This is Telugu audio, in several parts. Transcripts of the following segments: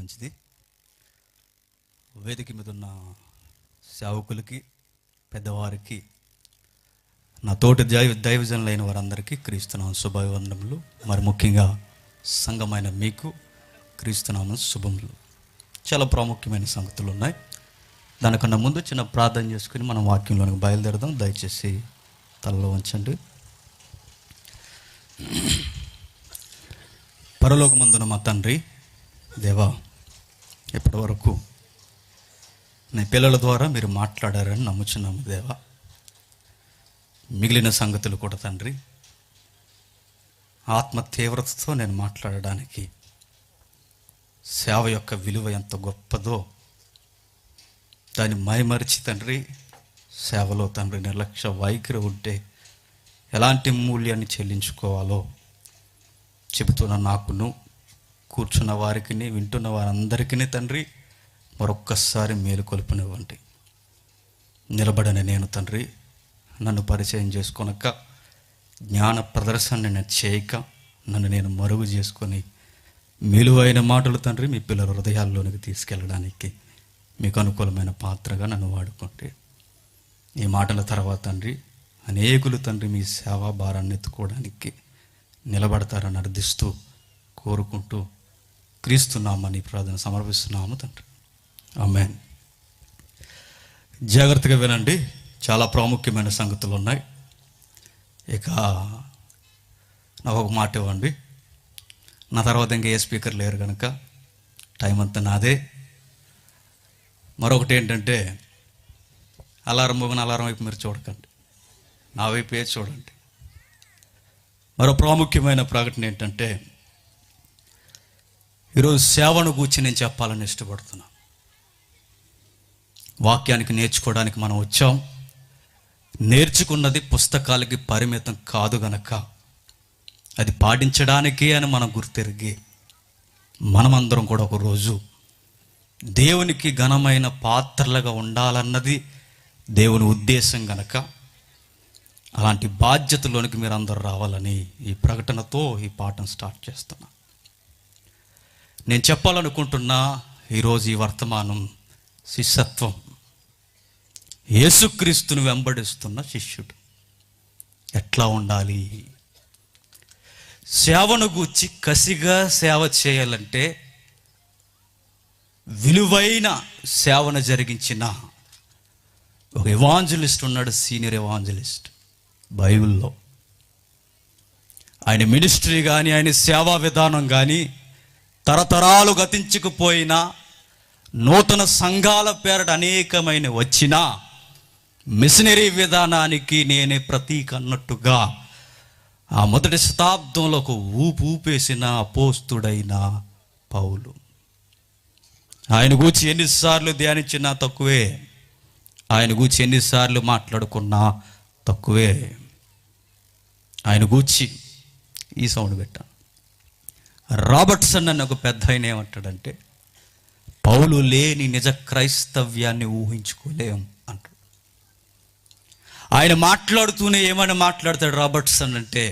మంచిది. వేదిక మీద ఉన్న సేవకులకి, పెద్దవారికి, నా తోటి దైవజనులైన వారందరికీ క్రీస్తునామం శుభవందనములు. మరి ముఖ్యంగా సంఘమైన మీకు క్రీస్తునామం శుభములు. చాలా ప్రాముఖ్యమైన సంగతులు ఉన్నాయి. దానికన్నా ముందు చిన్న ప్రార్థన చేసుకుని మనం వాక్యంలోనికి బయలుదేరదాం. దయచేసి తలలో ఉంచండి. పరలోకమందున మా తండ్రి దేవా, ఇప్పటి వరకు నీ పిల్లల ద్వారా మీరు మాట్లాడారని నమ్ముచున్నాము దేవా. మిగిలిన సంగతులు కూడా తండ్రి ఆత్మ తీవ్రతతో నేను మాట్లాడడానికి, సేవ యొక్క విలువ ఎంత గొప్పదో దాన్ని మైమరిచి తండ్రి, సేవలో తండ్రి నిర్లక్ష్య వైఖరి ఉంటే ఎలాంటి మూల్యాన్ని చెల్లించుకోవాలో చెబుతున్న నాకును, కూర్చున్న వారికి, వింటున్న వారందరికీ తండ్రి మరొక్కసారి మేలుకొల్పునివ్వండి. నిలబడని నేను తండ్రి నన్ను పరిచయం చేసుకొనక, జ్ఞాన ప్రదర్శన నేను చేయక, నన్ను నేను మరుగు చేసుకొని విలువైన మాటలు తండ్రి మీ పిల్లల హృదయాల్లోనికి తీసుకెళ్ళడానికి మీకు అనుకూలమైన పాత్రగా నన్ను వాడుకుంటే, ఈ మాటల తర్వాత తండ్రి అనేకులు తండ్రి మీ సేవా భారాన్ని ఎత్తుకోవడానికి నిలబడతారని అర్థిస్తూ కోరుకుంటూ క్రీస్తునామని ప్రార్థన సమర్పిస్తున్నాము తండ్రి. ఆమేన్. జాగ్రత్తగా వినండి, చాలా ప్రాముఖ్యమైన సంగతులు ఉన్నాయి. ఇక నాకు ఒక మాట ఇవ్వండి. నా తర్వాత ఇంకా ఏ స్పీకర్ లేరు కనుక టైం అంతా నాదే. మరొకటి ఏంటంటే, అలారం మోగిన అలారం వైపు మీరు చూడకండి, నా వైపే చూడండి. మరో ప్రాముఖ్యమైన ప్రకటన ఏంటంటే, ఈరోజు సేవను గూర్చి నేను చెప్పాలని ఇష్టపడుతున్నాను. వాక్యానికి నేర్చుకోవడానికి మనం వచ్చాం. నేర్చుకున్నది పుస్తకాలకి పరిమితం కాదు గనక అది పాటించడానికే అని మనం గుర్తెరిగి మనమందరం కూడా ఒకరోజు దేవునికి ఘనమైన పాత్రలుగా ఉండాలన్నది దేవుని ఉద్దేశం గనక అలాంటి బాధ్యతలోనికి మీరు అందరూ రావాలని ఈ ప్రకటనతో ఈ పాఠం స్టార్ట్ చేస్తున్నా. నేను చెప్పాలనుకుంటున్నా ఈరోజు ఈ వర్తమానం శిష్యత్వం. యేసుక్రీస్తుని వెంబడిస్తున్న శిష్యుడు ఎట్లా ఉండాలి? సేవను గూర్చి కసిగా సేవ చేయాలంటే విలువైన సేవను జరిగించిన ఒక ఎవాంజలిస్ట్ ఉన్నాడు, సీనియర్ ఎవాంజలిస్ట్ బైబిల్లో. ఆయన మినిస్ట్రీ కానీ, ఆయన సేవా విధానం కానీ తరతరాలు గతించుకుపోయిన నూతన సంఘాల పేరట అనేకమైన వచ్చిన మిషనరీ విధానానికి నేనే ప్రతీక అన్నట్టుగా ఆ మొదటి శతాబ్దంలో ఒక ఊపేసిన అపోస్తుడైన పౌలు. ఆయన గూర్చి ఎన్నిసార్లు ధ్యానించినా తక్కువే, ఆయన గూర్చి ఎన్నిసార్లు మాట్లాడుకున్నా తక్కువే. ఆయన గూర్చి ఈ సౌండ్ పెట్టాను. రాబర్ట్సన్ అన్న ఒక పెద్ద ఆయన ఏమంటాడంటే, పౌలు లేని నిజ క్రైస్తవ్యాన్ని ఊహించుకోలేం అంటాడు. ఆయన మాట్లాడుతూనే ఏమైనా మాట్లాడతాడు రాబర్ట్సన్ అంటే,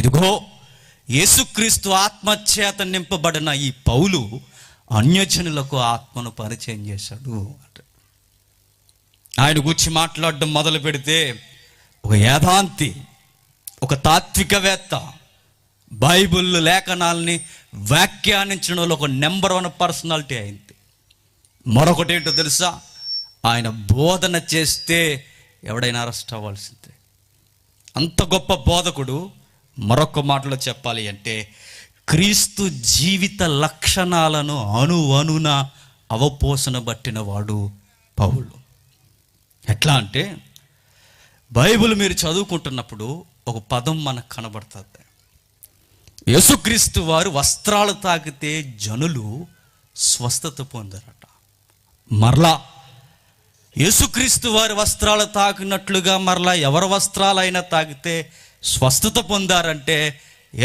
ఇదిగో యేసుక్రీస్తు ఆత్మచేత నింపబడిన ఈ పౌలు అన్యజనులకు ఆత్మను పరిచయం చేశాడు అంటాడు. ఆయన గురించి మాట్లాడడం మొదలు పెడితే ఒక వేదాంతి, ఒక తాత్వికవేత్త, బైబిల్ లేఖనాల్ని వ్యాఖ్యానించడంలో ఒక నెంబర్ 1 పర్సనాలిటీ అయింది. మరొకటి ఏంటో తెలుసా? ఆయన బోధన చేస్తే ఎవడైనా అరెస్ట్ అవ్వాల్సిందే. అంత గొప్ప బోధకుడు. మరొక మాటలో చెప్పాలి అంటే, క్రీస్తు జీవిత లక్షణాలను అణువణున అవపోసన బట్టిన వాడు పౌలు. ఎట్లా అంటే, బైబిల్ మీరు చదువుకుంటున్నప్పుడు ఒక పదం మనకు కనబడుతుంది. యేసుక్రీస్తు వారు వస్త్రాలు తాకితే జనులు స్వస్థత పొందారట. మరలా యేసుక్రీస్తు వారి వస్త్రాలు తాకినట్లుగా మరలా ఎవరి వస్త్రాలైనా తాకితే స్వస్థత పొందారంటే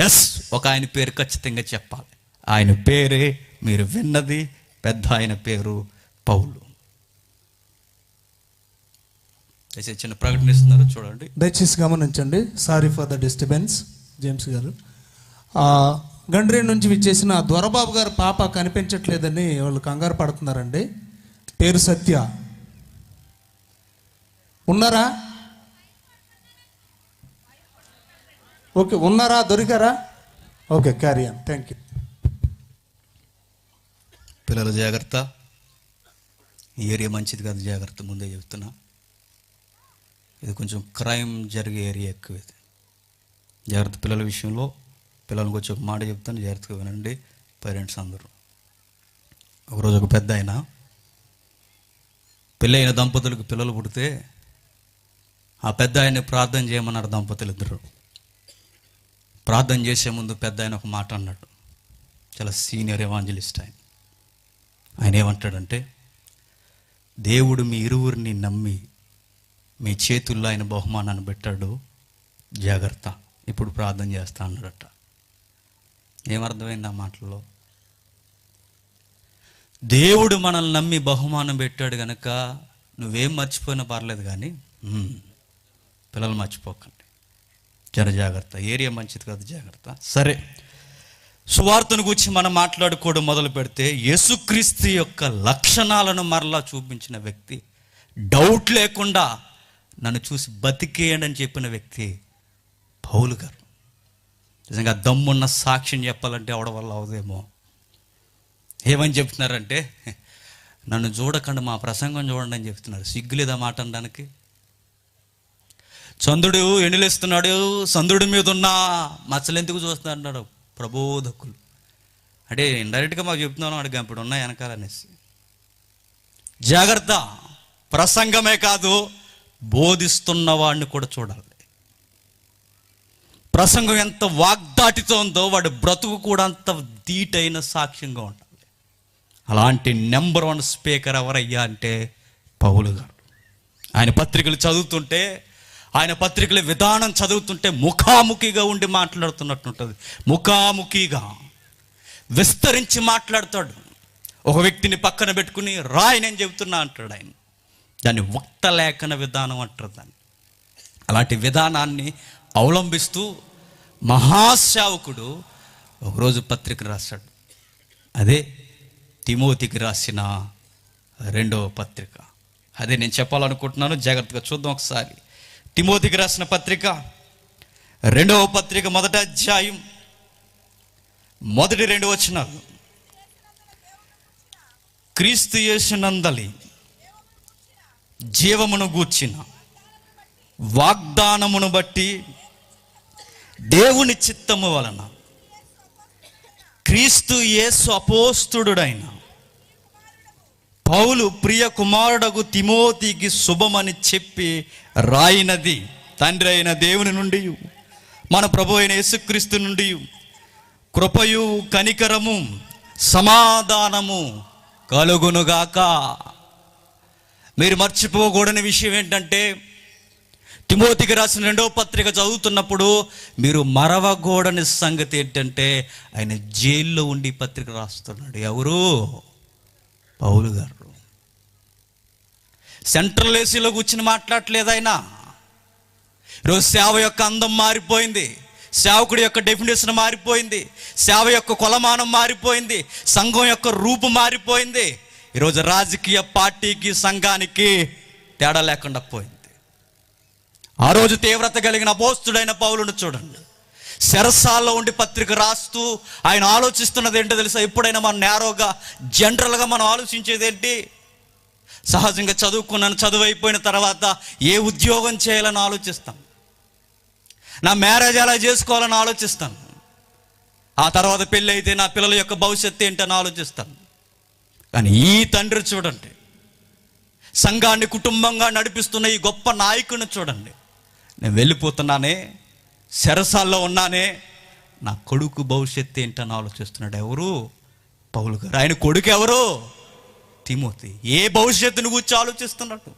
ఎస్, ఒక ఆయన పేరు ఖచ్చితంగా చెప్పాలి. ఆయన పేరే మీరు విన్నది, పెద్ద ఆయన పేరు పౌలు. దయచేసి చిన్న ప్రకటన ఇస్తున్నారు, చూడండి. దయచేసి గమనించండి. Sorry for the disturbance James గారు. గండ్రి నుంచి విచ్చేసిన దొరబాబు గారు పాప కనిపించట్లేదని వాళ్ళు కంగారు పడుతున్నారండి. పేరు సత్య. ఉన్నారా? ఓకే, ఉన్నారా? దొరికారా? Okay, carry on. Thank you. పిల్లల జాగ్రత్త. ఈ ఏరియా మంచిది కాదు, జాగ్రత్త. ముందే చెప్తున్నా, ఇది కొంచెం క్రైమ్ జరిగే ఏరియా ఎక్కువ. ఇది జాగ్రత్త పిల్లల విషయంలో. పిల్లలకు వచ్చి ఒక మాట చెప్తాను, జాగ్రత్తగా వినండి పేరెంట్స్ అందరూ. ఒకరోజు ఒక పెద్ద ఆయన, పెళ్ళైన దంపతులకు పిల్లలు పుడితే ఆ పెద్ద ఆయన్ని ప్రార్థన చేయమన్నారు దంపతులు ఇద్దరు. ప్రార్థన చేసే ముందు పెద్ద ఆయన ఒక మాట అన్నాడు. చాలా సీనియర్ ఎవాంజలిస్ట్ ఆయన. ఆయన ఏమంటాడంటే, దేవుడు మీ ఇరువురిని నమ్మి మీ చేతుల్లో ఆయన బహుమానాన్ని పెట్టాడు, జాగ్రత్త, ఇప్పుడు ప్రార్థన చేస్తా అన్నాడట. ఏమర్థమైంది ఆ మాటల్లో? దేవుడు మనల్ని నమ్మి బహుమానం పెట్టాడు కనుక నువ్వేం మర్చిపోయినా పర్లేదు, కానీ పిల్లలు మర్చిపోకండి, జర జాగ్రత్త. ఏరియా మంచిది కాదు, జాగ్రత్త. సరే, సువార్తను గురించి మనం మాట్లాడుకోవడం మొదలు పెడితే, యేసుక్రీస్తు యొక్క లక్షణాలను మరలా చూపించిన వ్యక్తి, డౌట్ లేకుండా నన్ను చూసి బతికేయండి అని చెప్పిన వ్యక్తి పౌలు గారు. నిజంగా దమ్మున్న సాక్ష్యం చెప్పాలంటే ఎవడ వల్ల అవదేమో. ఏమని చెప్తున్నారంటే, నన్ను చూడకండి, మా ప్రసంగం చూడండి అని చెప్తున్నారు. సిగ్గులేదా మాట అనడానికి? చంద్రుడు ఎండిలేస్తున్నాడు, చంద్రుడి మీద ఉన్న మచ్చలు ఎందుకు చూస్తున్నా అన్నాడు ప్రబోధకులు. అంటే ఇండైరెక్ట్గా మాకు చెప్తున్నాను, అడిగి ఇప్పుడు ఉన్నాయి వెనకాలనేసి. జాగ్రత్త, ప్రసంగమే కాదు బోధిస్తున్న వాడిని కూడా చూడాలి. ప్రసంగం ఎంత వాగ్దాటితో ఉందో వాడి బ్రతుకు కూడా అంత ధీటైన సాక్ష్యంగా ఉండాలి. అలాంటి నెంబర్ 1 స్పీకర్ ఎవరయ్యా అంటే పౌలు గారు. ఆయన పత్రికలు చదువుతుంటే, ఆయన పత్రికల విధానం చదువుతుంటే ముఖాముఖిగా ఉండి మాట్లాడుతున్నట్టుంటుంది. ముఖాముఖిగా విస్తరించి మాట్లాడతాడు. ఒక వ్యక్తిని పక్కన పెట్టుకుని రాయనని చెబుతున్నా అంటాడు ఆయన. దాన్ని వక్త లేఖన విధానం అంటారు దాన్ని. అలాంటి విధానాన్ని అవలంబిస్తూ మహాసేవకుడు ఒకరోజు పత్రిక రాశాడు. అదే తిమోతికి రాసిన 2వ పత్రిక. అదే నేను చెప్పాలనుకుంటున్నాను, జాగ్రత్తగా చూద్దాం ఒకసారి. తిమోతికి రాసిన పత్రిక 2వ పత్రిక 1వ అధ్యాయం మొదటి 2 వచనాలు. క్రీస్తు యేసునందలి జీవమును గూర్చిన వాగ్దానమును బట్టి దేవుని చిత్తము వలన క్రీస్తు యేసు అపోస్తుడైన పౌలు ప్రియ కుమారుడగు తిమోతికి శుభమని చెప్పి రాయినది తండ్రి అయిన దేవుని నుండి, మన ప్రభు అయిన యేసుక్రీస్తు నుండి కృపయు కనికరము సమాధానము కలుగునుగాక. మీరు మర్చిపోకూడని విషయం ఏంటంటే, తిమోతికి రాసిన 2వ పత్రిక చదువుతున్నప్పుడు మీరు మరవకూడని సంగతి ఏంటంటే, ఆయన జైల్లో ఉండి పత్రిక రాస్తున్నాడు. ఎవరు? పౌలు గారు. సెంట్రల్ ఏసీలో కూర్చుని మాట్లాడలేదు ఆయన. ఈరోజు సేవ యొక్క అందం మారిపోయింది, సేవకుడి యొక్క డెఫినేషన్ మారిపోయింది, సేవ యొక్క కొలమానం మారిపోయింది, సంఘం యొక్క రూపు మారిపోయింది. ఈరోజు రాజకీయ పార్టీకి సంఘానికి తేడా లేకుండా పోయింది. ఆ రోజు తీవ్రత కలిగిన అపోస్తుడైన పౌలును చూడండి, చెరసాల్లో ఉండి పత్రిక రాస్తూ ఆయన ఆలోచిస్తున్నది ఏంటో తెలుసా? ఎప్పుడైనా మనం నేరోగా జనరల్గా మనం ఆలోచించేది ఏంటి? సహజంగా చదువుకున్నాను, చదువు అయిపోయిన తర్వాత ఏ ఉద్యోగం చేయాలని ఆలోచిస్తాం, నా మ్యారేజ్ ఎలా చేసుకోవాలని ఆలోచిస్తాను, ఆ తర్వాత పెళ్ళి అయితే నా పిల్లల యొక్క భవిష్యత్తు ఏంటని ఆలోచిస్తాను. కానీ ఈ తండ్రి చూడండి, సంఘాన్ని కుటుంబంగా నడిపిస్తున్న ఈ గొప్ప నాయకుని చూడండి, నేను వెళ్ళిపోతున్నానే, చెరసాల్లో ఉన్నానే, నా కొడుకు భవిష్యత్తు ఏంటని ఆలోచిస్తున్నాడు. ఎవరు? పౌలు గారు. ఆయన కొడుకు ఎవరు? తిమోతి. ఏ భవిష్యత్తుని గురించి ఆలోచిస్తున్నాడు?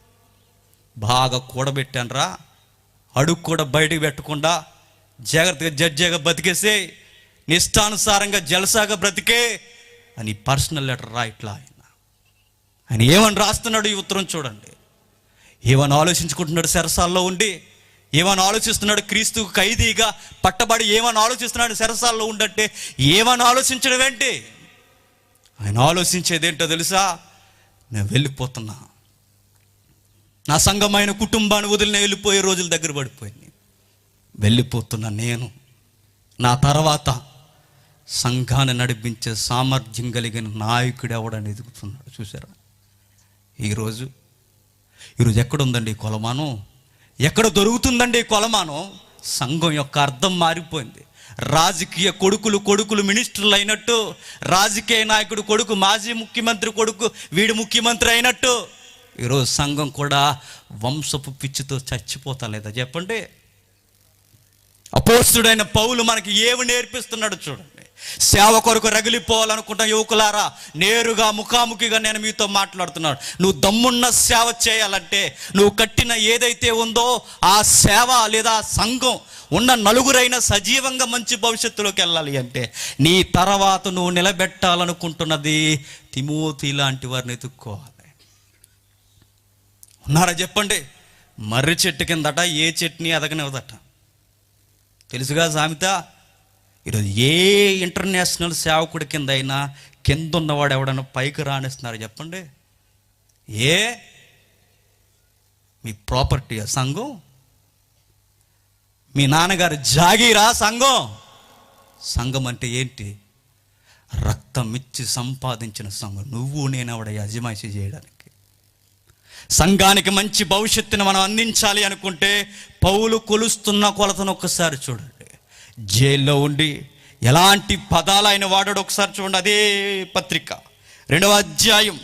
బాగా కూడబెట్టాను రా, అడుగు కూడా బయటకు పెట్టకుండా జాగ్రత్తగా జడ్జిగా బతికేసే, నిష్టానుసారంగా జలసాగా బ్రతికే అని పర్సనల్ లెటర్ రా. ఇట్లా ఆయన ఏమని రాస్తున్నాడు ఈ ఉత్తరం చూడండి. ఏమని ఆలోచించుకుంటున్నాడు చెరసాల్లో ఉండి? ఏమని ఆలోచిస్తున్నాడు? క్రీస్తుకు ఖైదీగా పట్టబడి ఏమని ఆలోచిస్తున్నాడు? చెరసాల్లో ఉండట్టే ఏమని ఆలోచించడం ఏంటి? ఆయన ఆలోచించేది ఏంటో తెలుసా? నేను వెళ్ళిపోతున్నా, నా సంఘమైన కుటుంబాన్ని వదిలి నేను వెళ్ళిపోయే రోజుల దగ్గర పడిపోయింది. వెళ్ళిపోతున్నా నేను, నా తర్వాత సంఘాన్ని నడిపించే సామర్థ్యం కలిగిన నాయకుడు ఎవడని ఎదుగుతున్నాడు. చూసారా? ఈరోజు ఎక్కడుందండి ఈ కొలమానం? ఎక్కడ దొరుకుతుందండి ఈ కొలమానం? సంఘం యొక్క అర్థం మారిపోయింది. రాజకీయ కొడుకులు మినిస్టర్లు అయినట్టు, రాజకీయ నాయకుడు కొడుకు మాజీ ముఖ్యమంత్రి కొడుకు వీడు ముఖ్యమంత్రి అయినట్టు ఈరోజు సంఘం కూడా వంశపు పిచ్చితో చచ్చిపోతా లేదా చెప్పండి? అపోస్తుడైన పౌలు మనకి ఏమి నేర్పిస్తున్నాడు చూడండి. సేవ కొరకు రగిలిపోవాలనుకుంటా యువకులారా, నేరుగా ముఖాముఖిగా నేను మీతో మాట్లాడుతున్నాను. నువ్వు దమ్మున్న సేవ చేయాలంటే, నువ్వు కట్టిన ఏదైతే ఉందో ఆ సేవ లేదా సంఘం ఉన్న నలుగురైన సజీవంగా మంచి భవిష్యత్తులోకి వెళ్ళాలి అంటే, నీ తర్వాత నువ్వు నిలబెట్టాలనుకుంటున్నది తిమోతి లాంటి వారిని ఎత్తుక్కోవాలి. ఉన్నారా చెప్పండి? మర్రి చెట్టు కిందట ఏ చెట్టుని ఎదగనివ్వదట. తెలుసుగా సామెత? ఈరోజు ఏ ఇంటర్నేషనల్ సేవకుడి కింద అయినా కింద ఉన్నవాడు ఎవడన్నా పైకి రాణిస్తున్నారు చెప్పండి? మీ ప్రాపర్టీయా సంఘం? మీ నాన్నగారు జాగీరా సంఘం? సంఘం అంటే ఏంటి? రక్తం ఇచ్చి సంపాదించిన సంఘం. నువ్వు నేను ఎవడ యజమాయిషి చేయడానికి. సంఘానికి మంచి భవిష్యత్తును మనం అందించాలి అనుకుంటే పౌలు కొలుస్తున్న కొలతను ఒక్కసారి చూడండి. జైల్లో ఉండి ఎలాంటి పదాలు ఆయన వాడాడు ఒకసారి చూడండి. అదే పత్రిక 2వ అధ్యాయం,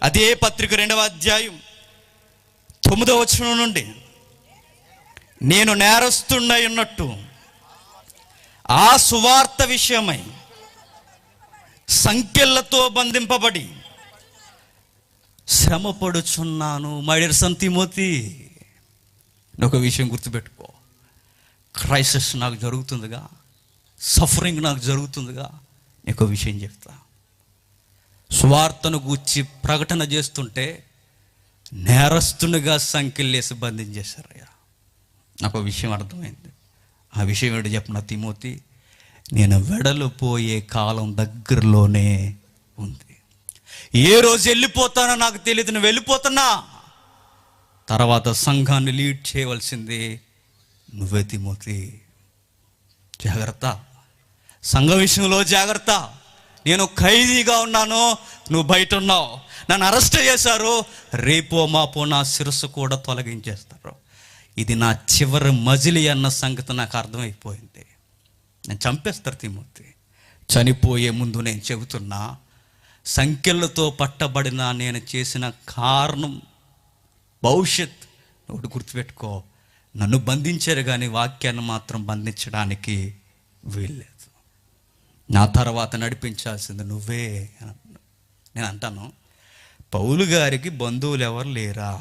అదే పత్రిక 2వ అధ్యాయం 9వ వచనం నుండి, నేను నేరస్తున్నై ఉన్నట్టు ఆ సువార్త విషయమై సంకెళ్లతో బంధింపబడి శ్రమపడుచున్నాను. మై డియర్ సన్ తిమోతి, ఒక విషయం గుర్తుపెట్టుకో. క్రైసిస్ నాకు జరుగుతుందిగా, సఫరింగ్ నాకు జరుగుతుందిగా. నీకు విషయం చెప్తా. సువార్తను గూర్చి ప్రకటన చేస్తుంటే నేరస్తునిగా సంఖ్యలేసి బంధించేశారయ్యా. నాకు విషయం అర్థమైంది. ఆ విషయం ఏంటో చెప్పిన తిమోతి, నేను వెడలిపోయే కాలం దగ్గరలోనే ఉంది. ఏ రోజు వెళ్ళిపోతానో నాకు తెలియదు. నువ్వు వెళ్ళిపోతున్నా, తర్వాత సంఘాన్ని లీడ్ చేయవలసింది నువ్వే తిమోతి. జాగ్రత్త, సంఘ విషయంలో జాగ్రత్త. నేను ఖైదీగా ఉన్నాను, నువ్వు బయట ఉన్నావు. నన్ను అరెస్ట్ చేశారు, రేపో మాపో నా శిరస్సు కూడా తొలగించేస్తారు. ఇది నా చివరి మజిలీ అన్న సంగతి నాకు అర్థమైపోయింది. నేను చంపేస్తారు తిమోతి. చనిపోయే ముందు నేను చెబుతున్నా, సంఖ్యలతో పట్టబడిన నేను చేసిన కారణం భవిష్యత్. ఒకటి గుర్తుపెట్టుకో, నన్ను బంధించారు కానీ వాక్యాన్ని మాత్రం బంధించడానికి వీల్లేదు. నా తర్వాత నడిపించాల్సింది నువ్వే. నేను అంటాను, పౌలు గారికి బంధువులు ఎవరు లేరా?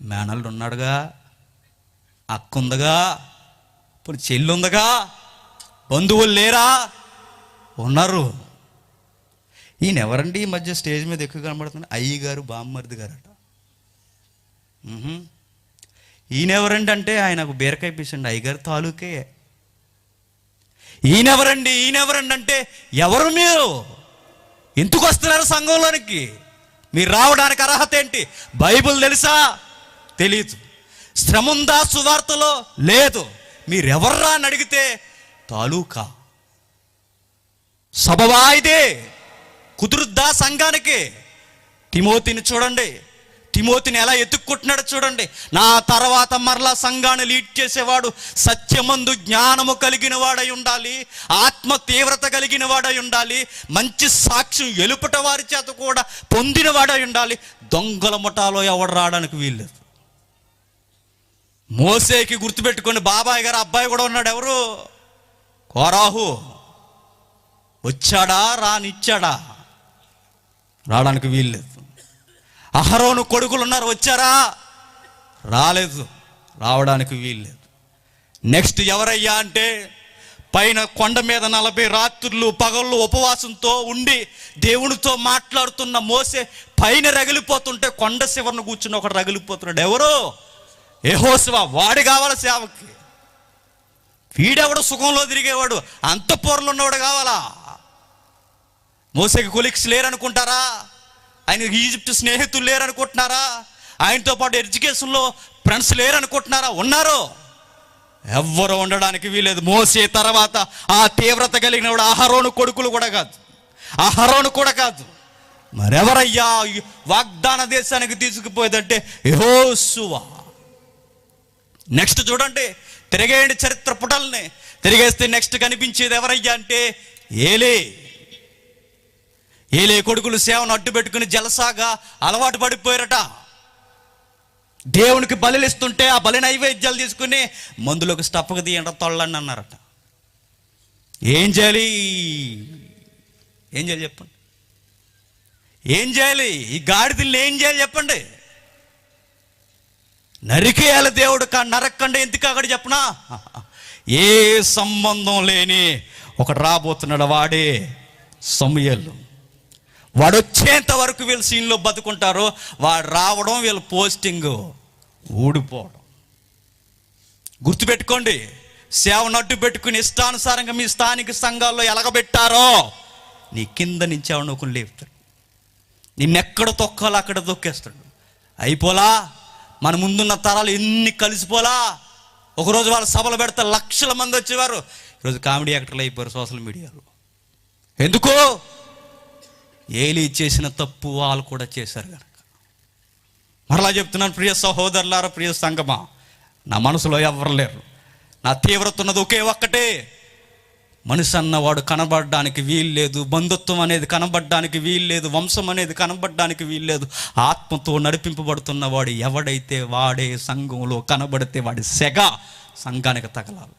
మేనల్లుడు ఉన్నాడుగా, అక్క ఉందగా, ఇప్పుడు చెల్లి ఉందగా, బంధువులు లేరా? ఉన్నారు. ఈయన ఎవరండి ఈ మధ్య స్టేజ్ మీద ఎక్కువ కనబడుతుంది? అయ్యగారు బామ్మర్ది గారట. ఈయనెవరండి అంటే ఆయనకు బీరకాయ పీసండి, అయ్యగారు తాలూకే. ఈయనెవరండి అంటే ఎవరు మీరు? ఎందుకు వస్తున్నారు సంఘంలోనికి? మీరు రావడానికి అర్హత ఏంటి? బైబిల్ తెలుసా? తెలీదు. శ్రమ ఉందా సువార్తలో? లేదు. మీరెవర్రా అని అడిగితే తాలూకా. సబవా ఇదే? కుదురుద్దా సంఘానికి? తిమోతిని చూడండి, తిమోతిని ఎలా ఎత్తుక్కుంటున్నాడు చూడండి. నా తర్వాత మరలా సంఘాన్ని లీడ్ చేసేవాడు సత్యమందు జ్ఞానము కలిగిన వాడై ఉండాలి, ఆత్మ తీవ్రత కలిగిన వాడై ఉండాలి, మంచి సాక్ష్యం ఎలుపట వారి చేత కూడా పొందిన వాడై ఉండాలి. దొంగల ముఠాలో ఎవడు రావడానికి వీల్లేదు. మోసేకి గుర్తుపెట్టుకొని బాబాయ్ గారు అబ్బాయి కూడా ఉన్నాడు. ఎవరు? కోరాహు. వచ్చాడా? రానిచ్చాడా? రావడానికి వీల్లేదు. అహరోను కొడుకులు ఉన్నారు, వచ్చారా? రాలేదు, రావడానికి వీల్లేదు. నెక్స్ట్ ఎవరయ్యా అంటే, పైన కొండ మీద 40 రాత్రులు పగళ్ళు ఉపవాసంతో ఉండి దేవునితో మాట్లాడుతున్న మోసే పైన రగిలిపోతుంటే కొండ శివరను కూర్చుని ఒకడు రగిలిపోతున్నాడు. ఎవరు? యెహోషువ వాడు కావాలి సేవకి. వీడెవడు సుఖంలో తిరిగేవాడు, అంతఃపురంలో ఉన్నవాడు కావాలా? మోసేకి కొలీగ్స్ లేరనుకుంటారా? ఆయన ఈజిప్ట్ స్నేహితులు లేరనుకుంటున్నారా? ఆయనతో పాటు ఎడ్యుకేషన్లో ఫ్రెండ్స్ లేరనుకుంటున్నారా? ఉన్నారు. ఎవ్వరు ఉండడానికి వీలేదు. మోసే తర్వాత ఆ తీవ్రత కలిగినవాడు అహరోను కొడుకులు కూడా కాదు, అహరోను కూడా కాదు. మరెవరయ్యా వాగ్దాన దేశానికి తీసుకుపోయేదంటే యెహోషువ. నెక్స్ట్ చూడండి, తిరిగేయండి చరిత్ర పుటల్ని, తిరిగేస్తే నెక్స్ట్ కనిపించేది ఎవరయ్యా అంటే ఏలే. ఏలే కొడుకులు సేవను అడ్డు పెట్టుకుని జలసాగా అలవాటు పడిపోయారట. దేవునికి బలులు ఇస్తుంటే ఆ బలి నైవేద్యాలు తీసుకుని మందులోకి స్టప్పకు తీయండి తొళ్ళని అన్నారట. ఏం చేయాలి? ఏం చేయాలి చెప్పండి? ఏం చేయాలి? ఈ గాడిదల్ని ఏం చేయాలి చెప్పండి? నరికేయాలి దేవుడు. నరక్కండి. ఎందుకు అక్కడ చెప్పనా? ఏ సంబంధం లేని ఒకడు రాబోతున్నాడు, వాడే సమూయేలు. వాడు వచ్చేంత వరకు వీళ్ళు సీన్లో బతుకుంటారు. వాడు రావడం, వీళ్ళ పోస్టింగ్ ఊడిపోవడం. గుర్తుపెట్టుకోండి, సేవను అడ్డు పెట్టుకుని ఇష్టానుసారంగా మీ స్థానిక సంఘాల్లో ఎలగబెట్టారో నీ కింద నుంచి ఎవడొకరు లేపుతాడు. నిన్నెక్కడ తొక్కాలో అక్కడ తొక్కేస్తాడు. అయిపోలా మన ముందున్న తరాలు ఎన్ని కలిసిపోలా. ఒకరోజు వాళ్ళ సభలు పెడితే లక్షల మంది వచ్చేవారు. ఈరోజు కామెడీ యాక్టర్లు అయిపోయారు సోషల్ మీడియాలో. ఎందుకు? ఏలీ చేసిన తప్పు వాళ్ళు కూడా చేశారు కనుక. మరలా చెప్తున్నాను, ప్రియ సహోదరులారా, ప్రియ సంగమా, నా మనసులో ఎవరు లేరు. నా తీవ్రత ఉన్నది ఒకే ఒక్కటే. మనిషి అన్నవాడు కనబడడానికి వీల్లేదు, బంధుత్వం అనేది కనబడడానికి వీల్లేదు, వంశం అనేది కనబడడానికి వీల్లేదు. ఆత్మతో నడిపింపబడుతున్నవాడు ఎవడైతే వాడే సంఘంలో కనబడితే వాడి సెగ సంఘానికి తగలాలి,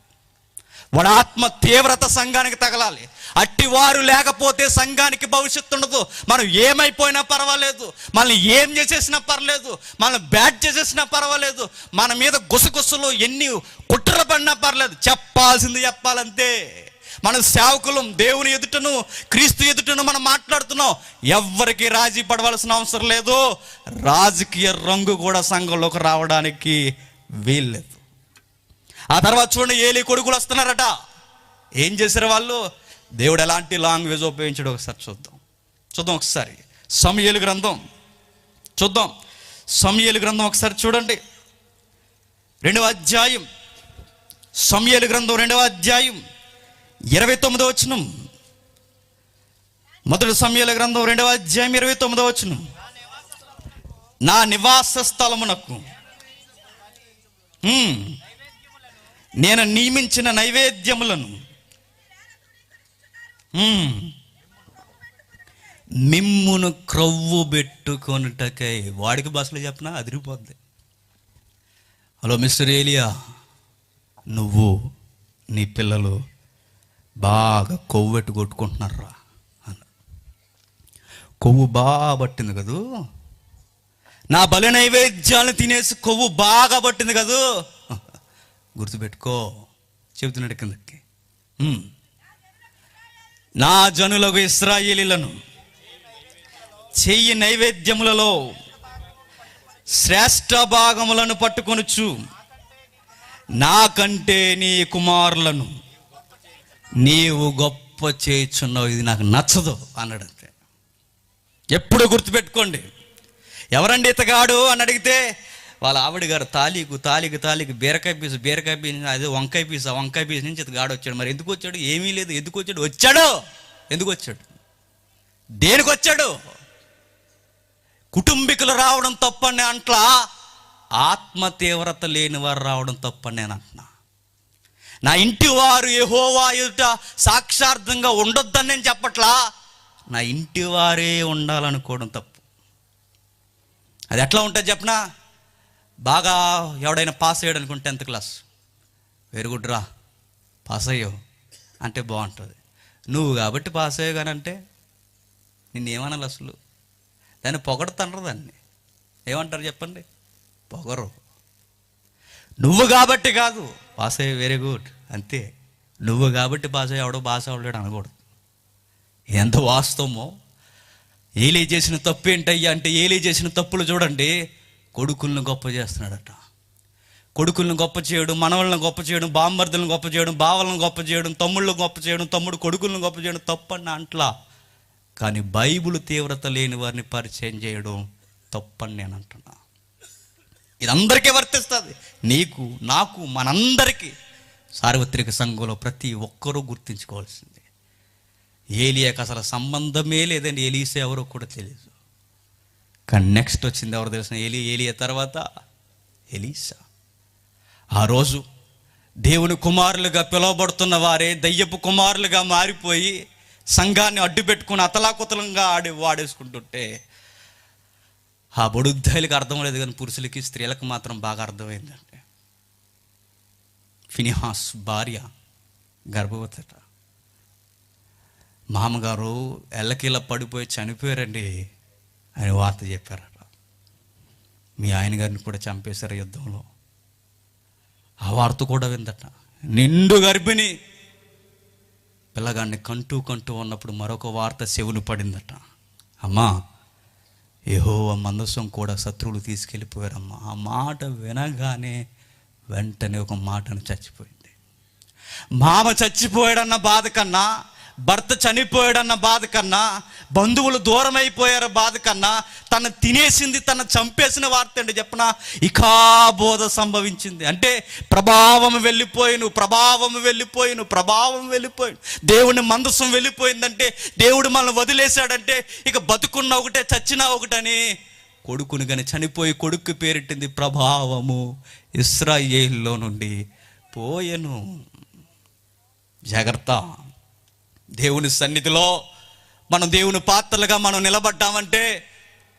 వాడి ఆత్మ తీవ్రత సంఘానికి తగలాలి. అట్టివారు లేకపోతే సంఘానికి భవిష్యత్తు ఉండదు. మనం ఏమైపోయినా పర్వాలేదు, మనల్ని ఏం చేసేసినా పర్లేదు, మనం బ్యాడ్ చేసేసినా పర్వాలేదు, మన మీద గుసగుసలు ఎన్ని కుట్రలు పడినా పర్లేదు, చెప్పాల్సింది చెప్పాలంతే. మన సేవకులం, దేవుని ఎదుటను క్రీస్తు ఎదుటను మనం మాట్లాడుతున్నాం. ఎవ్వరికి రాజీ పడవలసిన అవసరం లేదు. రాజకీయ రంగు కూడా సంఘంలోకి రావడానికి వీల్లేదు. ఆ తర్వాత చూడండి, ఏలీ కొడుకులు వస్తున్నారట. ఏం చేశారు వాళ్ళు? దేవుడు ఎలాంటి లాంగ్వేజ్ ఉపయోగించాడు ఒకసారి చూద్దాం ఒకసారి. సమూయేలు గ్రంథం చూద్దాం. సమూయేలు గ్రంథం ఒకసారి చూడండి, 2వ అధ్యాయం. సమూయేలు గ్రంథం 2వ అధ్యాయం 29వ వచనం. మొదటి సమూయేలు గ్రంథం 2వ అధ్యాయం 29వ వచనం. నా నివాస స్థలమునకు నేను నియమించిన నైవేద్యములను మిమ్మును క్రొవ్వు పెట్టుకొనుటకై. వాడికి బస్సులో చెప్పినా అదిరిపోద్ది. హలో మిస్టర్ ఏలియా, నువ్వు నీ పిల్లలు బాగా కొవ్వు పెట్టి కొట్టుకుంటున్నారా అన్న. కొవ్వు బాగా పట్టింది కదూ, నా బలి నైవేద్యాలను తినేసి కొవ్వు బాగా పట్టింది కదూ. గుర్తుపెట్టుకో, చెబుతున్నాడు కిందకి. నా జనులకు ఇశ్రాయేలీలను చెయ్యి నైవేద్యములలో శ్రేష్ఠ భాగములను పట్టుకొనుచు నాకంటే నీ కుమారులను నీవు గొప్ప చేయుచున్నావు, ఇది నాకు నచ్చదు అన్నాడు. అంతే. ఎప్పుడు గుర్తుపెట్టుకోండి, ఎవరండి ఇతగాడు అని అడిగితే వాళ్ళ ఆవిడ గారు తాలికి బీరకాయ పీసు అదే వంకాయ పీసు, ఆ వంకాయ పీసు నుంచి ఇతగాడు వచ్చాడు. మరి ఎందుకు వచ్చాడు? ఏమీ లేదు. ఎందుకు వచ్చాడు? ఎందుకు వచ్చాడు? దేనికి వచ్చాడు? కుటుంబీకులు రావడం తప్పని అంట్లా, ఆత్మ తీవ్రత లేని వారు రావడం తప్పని నేను అంటున్నా. నా ఇంటి వారు యెహోవా ఎదుట సాక్షార్థంగా ఉండొద్దని నేను చెప్పట్లా, నా ఇంటి వారే ఉండాలనుకోవడం తప్పు. అది ఎట్లా ఉంటుంది చెప్పనా? బాగా ఎవడైనా పాస్ అయ్యాడు అనుకుంటే 10th క్లాస్, వెరీ గుడ్ రా, పాస్ అయ్యావు అంటే బాగుంటుంది. నువ్వు కాబట్టి పాస్ అయ్యావు కానీ అంటే నిన్నేమనాలి? అసలు దాన్ని పొగడుతుండ్రు. దాన్ని ఏమంటారు చెప్పండి? పొగరు. నువ్వు కాబట్టి కాదు, పాస్ అయ్యావు, వెరీ గుడ్ అంతే. నువ్వు కాబట్టి పాస్ అయ్యి ఎవడో పాస్ అవ్వలేడు అనకూడదు. ఎంత వాస్తవమో. ఏలీ చేసిన తప్పు ఏంటయ్యా అంటే, ఏలీ చేసిన తప్పులు చూడండి, కొడుకులను గొప్ప చేస్తున్నాడట. కొడుకులను గొప్ప చేయడం, మనవళ్ళని గొప్ప చేయడం, బామ్మర్దులను గొప్ప చేయడం, బావలను గొప్ప చేయడం, తమ్ముళ్ళను గొప్ప చేయడం, తమ్ముడు కొడుకులను గొప్ప చేయడం తప్పని అంట్లా. కానీ బైబిల్ తీవ్రత లేని వారిని పరిచయం చేయడం తప్పని నేను అంటున్నా. ఇది అందరికీ వర్తిస్తుంది, నీకు నాకు మనందరికీ. సార్వత్రిక సంఘంలో ప్రతి ఒక్కరూ గుర్తించుకోవాల్సింది, ఏలియాకి అసలు సంబంధమే లేదండి. ఎలీసా ఎవరో కూడా తెలియదు. కానీ నెక్స్ట్ వచ్చింది ఎవరు తెలిసిన? ఏలియా తర్వాత ఎలీసా. ఆ రోజు దేవుని కుమారులుగా పిలువబడుతున్న వారే దయ్యపు కుమారులుగా మారిపోయి సంఘాన్ని అడ్డు పెట్టుకుని అతలాకుతలంగా వాడేసుకుంటుంటే ఆ బడుద్దాయిలకు అర్థం లేదు, కానీ పురుషులకి స్త్రీలకు మాత్రం బాగా అర్థమైందండి. ఫినిహాస్ భార్య గర్భవతట. మామగారు ఎల్లకిలా పడిపోయి చనిపోయారండి అని వార్త చెప్పారట. మీ ఆయన గారిని కూడా చంపేశారు యుద్ధంలో. ఆ వార్త కూడా విందట. నిండు గర్భిణి పిల్లగాడిని కంటూ ఉన్నప్పుడు మరొక వార్త చెవులు పడిందట. అమ్మా, యెహోవా మందసం కూడా శత్రువులు తీసుకెళ్ళిపోయారమ్మా. ఆ మాట వినగానే వెంటనే ఒక మాటను చచ్చిపోయింది. మామ చచ్చిపోయాడన్న బాధ కన్నా, భర్త చనిపోయాడన్న బాధ కన్నా, బంధువులు దూరం అయిపోయారు బాధ కన్నా, తను తినేసింది, తను చంపేసిన వార్త అండి చెప్పనా. ఇకాబోధ సంభవించింది. అంటే ప్రభావం వెళ్ళిపోయిను. దేవుని మందసం వెళ్ళిపోయిందంటే, దేవుడు మనల్ని వదిలేశాడంటే ఇక బతుకున్న ఒకటే, చచ్చినా ఒకటని కొడుకుని కానీ చనిపోయి కొడుకు పేరెట్టింది ప్రభావము ఇశ్రాయేలులో నుండి పోయెను. జాగ్రత్త. దేవుని సన్నిధిలో మనం దేవుని పాత్రలుగా మనం నిలబడ్డామంటే